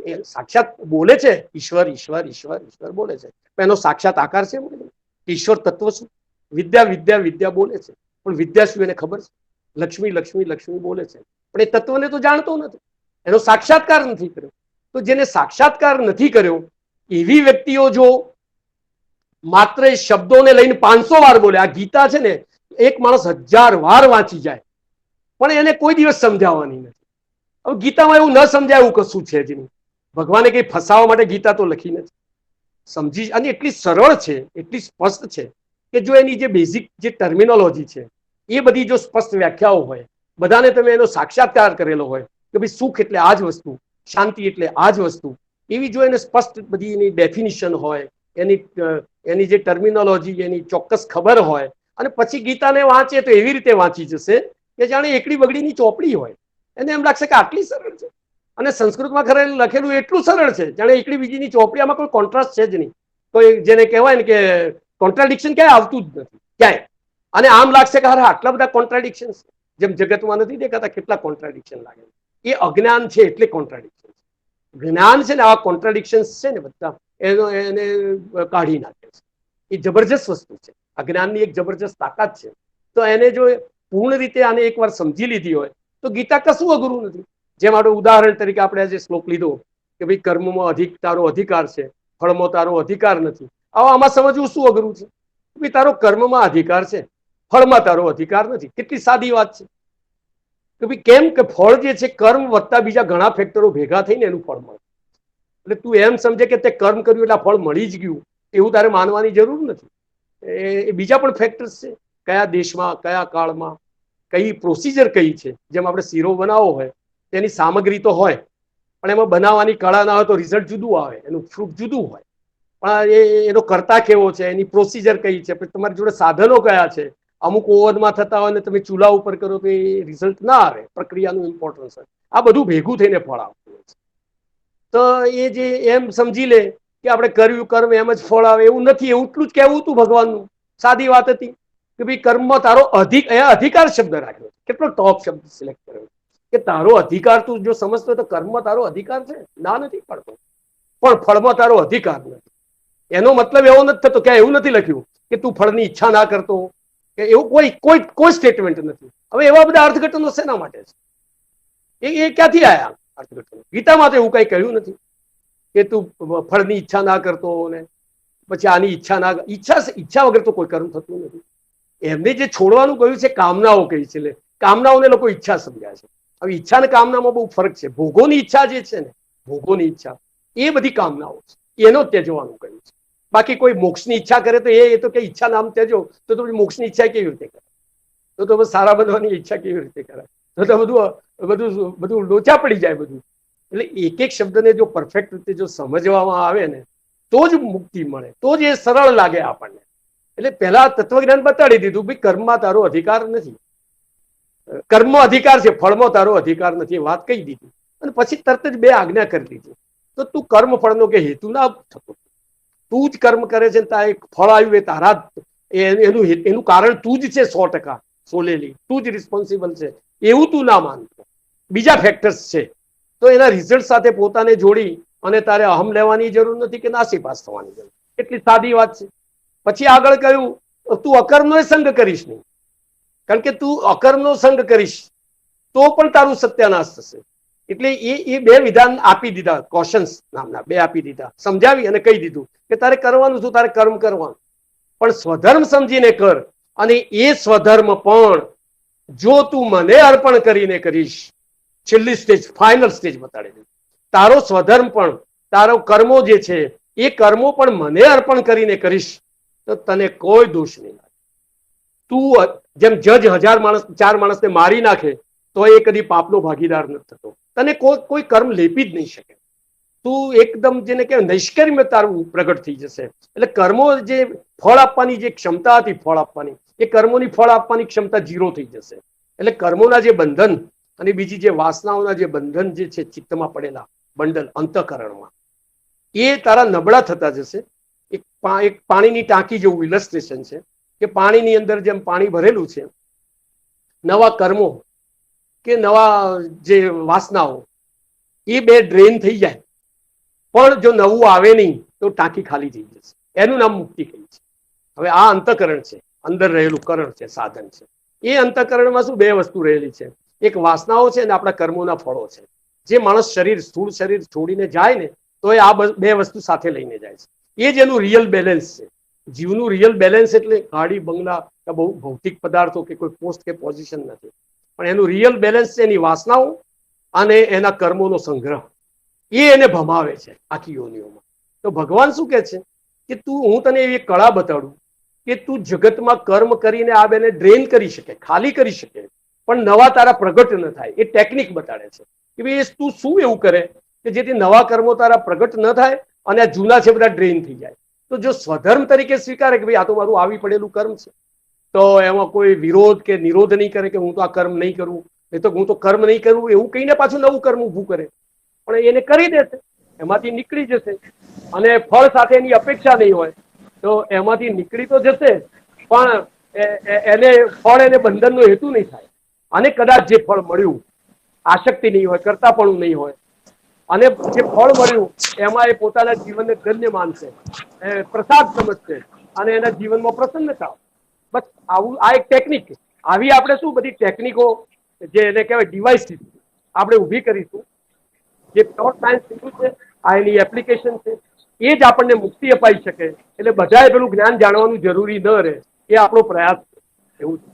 એ સાક્ષાત બોલે છે, ઈશ્વર ઈશ્વર ઈશ્વર ઈશ્વર બોલે છે, પણ એનો સાક્ષાત આકાર છે મગજમાં. ઈશ્વર તત્વ શું? વિદ્યા વિદ્યા વિદ્યા બોલે છે, પણ વિદ્યા શું એને ખબર છે? લક્ષ્મી લક્ષ્મી લક્ષ્મી બોલે છે, પણ એ તત્વને તો જાણતો નથી, એનો સાક્ષાત્કાર નથી કર્યો. તો જેને સાક્ષાત્કાર નથી કર્યો એવી વ્યક્તિઓ જો માત્ર એ શબ્દોને લઈને 500 વાર બોલે, આ ગીતા છે ને એક માણસ 1000 વાર વાંચી જાય પણ એને કોઈ દિવસ સમજાવવાની નથી. હવે ગીતામાં એવું ન સમજાય એવું કશું છે જ નહીં. ભગવાને કઈ ફસાવા માટે ગીતા તો લખી નથી. સમજી, અને એટલી સરળ છે, એટલી સ્પષ્ટ છે કે જો એની જે બેઝિક જે ટર્મિનોલોજી છે એ બધી જો સ્પષ્ટ વ્યાખ્યાઓ હોય, બધાને તમે એનો સાક્ષાત્કાર કરેલો હોય કે ભાઈ સુખ એટલે આ જ વસ્તુ, શાંતિ એટલે આ જ વસ્તુ, એવી જો એને સ્પષ્ટ બધી એની ડેફિનિશન હોય, એની જે ટર્મિનોલોજી એની ચોક્કસ ખબર હોય, અને પછી ગીતાને વાંચે તો એવી રીતે વાંચી જશે કે જાણે એકડી બગડીની ચોપડી હોય. એને એમ લાગશે કે આટલી સરળ છે. અને સંસ્કૃતમાં લખેલું એટલું સરળ છે જાણે એકડી બીજીની ચોપડી, આમાં કોઈ કોન્ટ્રાસ્ટ છે જ નહીં. કોઈ જેને કહેવાય ને કે કોન્ટ્રાડિક્શન ક્યાંય આવતું જ નથી ક્યાંય. અને આમ લાગશે કે આટલા બધા કોન્ટ્રાડિક્શન, જેમ જગતમાં નથી દેખાતા કેટલા કોન્ટ્રાડિક્શન લાગે. એ અજ્ઞાન છે એટલે કોન્ટ્રાડિક્શન. જ્ઞાન છે ને આ કોન્ટ્રાડિક્શન છે ને બધા એને કાઢી નાખે છે. એ જબરજસ્ત વસ્તુ છે. અજ્ઞાનની એક જબરજસ્ત તાકાત છે. તો એને જો પૂર્ણ રીતે આને એકવાર સમજી લીધી હોય તો ગીતા કશું અઘરું નથી. જેમ આપણે ઉદાહરણ તરીકે આપણે આજે શ્લોક લીધો કે ભાઈ કર્મમાં તારો અધિકાર છે, ફળમાં તારો અધિકાર નથી. આમાં સમજવું શું અઘરું છે? ભાઈ તારો કર્મમાં અધિકાર છે, ફળમાં તારો અધિકાર નથી. કેટલી સાદી વાત છે કે ભાઈ કેમ કે ફળ જે છે કર્મ વત્તા બીજા ઘણા ફેક્ટરો ભેગા થઈને એનું ફળ મળે. એટલે તું એમ સમજે કે તે કર્મ કર્યું એટલે ફળ મળી જ ગયું એવું તારે માનવાની જરૂર નથી. એ બીજા પણ ફેક્ટર્સ છે, કયા દેશમાં, કયા કાળમાં, કઈ પ્રોસિજર કઈ છે. જેમ આપણે શીરો બનાવવો હોય તેની સામગ્રી તો હોય, પણ એમાં બનાવવાની કળા ના હોય તો રિઝલ્ટ જુદું આવે, એનું ફ્રૂટ જુદું હોય. પણ એનો કરતા કેવો છે, એની પ્રોસિજર કઈ છે, પછી તમારી જોડે સાધનો કયા છે. અમુક ઓવનમાં થતા હોય ને તમે ચૂલા ઉપર કરો તો એ રિઝલ્ટ ના આવે. પ્રક્રિયાનું ઇમ્પોર્ટન્સ હોય. આ બધું ભેગું થઈને ફળ આવતું હોય છે. તો એ જે એમ સમજી લે કે આપણે કર્યું કર્મ એમ જ ફળ આવે એવું નથી. એટલું જ કહેવું હતું ભગવાનનું. સાદી વાત હતી કે ભાઈ કર્મમાં તારો અધિકાર શબ્દ રાખ્યો. કેટલો ટોપ શબ્દ સિલેક્ટ કર્યો કે તારો અધિકાર. તું જો સમજતો હોય તો કર્મમાં તારો અધિકાર છે, ના નથી પડતો, પણ ફળમાં તારો અધિકાર નથી. એનો મતલબ એવો નથી થતો, ક્યાં એવું નથી લખ્યું કે તું ફળની ઈચ્છા ના કરતો, કે એવું કોઈ સ્ટેટમેન્ટ નથી. હવે એવા બધા અર્થઘટનો શેના માટે છે? એ ક્યાંથી આવ્યા અર્થઘટનો? ગીતામાં તો એવું કઈ કહ્યું નથી કે તું ફળની ઈચ્છા ના કરતો ને પછી આની ઈચ્છા ના. ઈચ્છા વગર તો કોઈ કર્મ થતું નથી. એમને જે છોડવાનું કહ્યું છે કામનાઓ કહી છે. કામનાઓને લોકો ઈચ્છા સમજ્યા છે. હવે ઈચ્છા ને કામનામાં બહુ ફરક છે. ભોગોની ઈચ્છા જે છે ને, ભોગોની ઈચ્છા, એ બધી કામનાઓ છે, એનો ત્યજવાનું કહ્યું છે. બાકી કોઈ મોક્ષની ઈચ્છા કરે તો એ તો કે ઈચ્છા નામ તેજો, તો પછી મોક્ષની ઈચ્છા કેવી રીતે કરે? તો સારા બનવાની ઈચ્છા કેવી રીતે કરે? તો બધું બધું બધું લોચા પડી જાય બધું. એટલે એક એક શબ્દને જો પરફેક્ટ રીતે જો સમજવામાં આવે ને તો જ મુક્તિ મળે, તો જ એ સરળ લાગે આપણને. એટલે પહેલા તત્વજ્ઞાન બતાડી દીધું ભાઈ કર્મમાં તારો અધિકાર નથી, કર્મમાં અધિકાર છે, ફળમાં તારો અધિકાર નથી, વાત કહી દીધી. અને પછી તરત જ બે આજ્ઞા કરી દીધી. તો તું કર્મ ફળનો કે હેતુ ના થતો, તું જ કર્મ કરે છે, તારે ફળ આવ્યું એ તારા એનું કારણ તું જ છે, 100% સોલેલી તું જ રિસ્પોન્સિબલ છે એવું તું ના માનતો. બીજા ફેક્ટર્સ છે તો એના રિઝલ્ટ સાથે પોતાને જોડી અને તારે અહમ લેવાની જરૂર નથી કે નાસીપાસ થવાની જરૂર. એટલી સાદી વાત છે. પછી આગળ કહ્યું તું અકર્મનો સંગ કરીશ નહીં, કારણ કે તું અકર્મનો સંગ કરીશ તો પણ તારું સત્યાનાશ થશે. એટલે એ બે વિધાન આપી દીધા, કોશન્સ નામના બે આપી દીધા, સમજાવી અને કહી દીધું કે તારે કરવાનું શું, તારે કર્મ કરવાનું, પણ સ્વધર્મ સમજીને કર. અને એ સ્વધર્મ પણ જો તું મને અર્પણ કરીને કરીશ, છેલ્લી સ્ટેજ ફાઇનલ સ્ટેજ બતાડી દીધું, તારો સ્વધર્મ પણ તારો કર્મો જે છે એ કર્મો પણ મને અર્પણ કરીને કરીશ તો તને કોઈ દોષ નહીં લાગે. તું જેમ જજ 1000 માણસ 4 માણસને મારી નાખે તો એ કદી પાપનો ભાગીદાર નથી થતો, તને કોઈ કર્મ લેપી જ નહીં શકે. તું એકદમ જેને કે નૈષ્કર્મ્ય તારું પ્રગટ થઈ જશે. એટલે કર્મો જે ફળ આપવાની જે ક્ષમતા હતી, ફળ આપવાની, એ કર્મોની ફળ આપવાની ક્ષમતા 0 થઈ જશે. એટલે કર્મોના જે બંધન અને બીજી જે વાસનાઓના જે બંધન જે છે ચિત્તમાં પડેલા બંડલ અંતઃકરણમાં, એ તારા નબળા થતા જશે. એક પાણીની ટાંકી જેવું ઇલસ્ટ્રેશન છે કે પાણીની અંદર જેમ પાણી ભરેલું છે, નવા કર્મો કે નવા જે વાસનાઓ એ બે ડ્રેન થઈ જાય, પણ જો નવું આવે નહીં તો ટાંકી ખાલી થઈ જશે. એનું નામ મુક્તિ કહી છે. હવે આ અંતઃકરણ છે, અંદર રહેલું કરણ છે, સાધન છે. એ અંતઃકરણમાં શું બે વસ્તુ રહેલી છે, એક વાસનાઓ છે અને આપણા કર્મોના ફળો છે. જે માણસ શરીર સ્થૂળ શરીર છોડીને જાય ને તો એ આ બે વસ્તુ સાથે લઈને જાય છે. એ જ એનું રિયલ બેલેન્સ છે. જીવનું રિયલ બેલેન્સ એટલે ગાડી બંગલા કે બહુ ભૌતિક પદાર્થો કે કોઈ પોસ્ટ કે પોઝિશન નથી, પણ એનું રિયલ બેલેન્સ છે એની વાસનાઓ અને એના કર્મોનો સંગ્રહ. એ એને ભમાવે છે આખી યોનિઓમાં. તો ભગવાન શું કહે છે કે તું, હું તને એવી કળા બતાડું કે તું જગતમાં કર્મ કરીને આ બેને ડ્રેન કરી શકે, ખાલી કરી શકે, પણ નવા તારા પ્રગટ ન થાય. એ ટેકનિક બતાડે છે કે ભાઈ તું શું એવું કરે કે જેથી નવા કર્મો તારા પ્રગટ ન થાય અને આ જૂના છે બધા ડ્રેન થઈ જાય. તો જો સ્વધર્મ તરીકે સ્વીકારે કે ભાઈ આ તો મારું આવી પડેલું કર્મ છે, તો એમાં કોઈ વિરોધ કે નિરોધ નહીં કરે કે હું તો આ કર્મ નહીં કરું, એ તો હું તો કર્મ નહીં કરું એવું કહીને પાછું નવું કર્મ ઊભું કરે, પણ એને કરી દેશે, એમાંથી નીકળી જશે. અને ફળ સાથે એની અપેક્ષા નહીં હોય તો એમાંથી નીકળી તો જશે, પણ એને ફળ એને બંધનનો હેતુ નહીં થાય. અને કદાચ જે ફળ મળ્યું આસક્તિ નહીં હોય, કરતાપણું નહીં હોય, અને જે ફળ મળ્યું એમાં એ પોતાના જીવનને ધન્ય માનશે, પ્રસાદ સમજશે અને એના જીવનમાં પ્રસન્નતા. બસ આવું આ એક ટેકનિક. આવી આપણે શું બધી ટેકનિકો જે એને કહેવાય ડિવાઇસીસ આપણે ઊભી કરીશું. જે પ્યોર સાયન્સ શીખ્યું છે આ એની એપ્લિકેશન છે, એ જ આપણને મુક્તિ અપાઈ શકે. એટલે બધાએ પેલું જ્ઞાન જાણવાનું જરૂરી ન રહે, એ આપણો પ્રયાસ છે. એવું છે.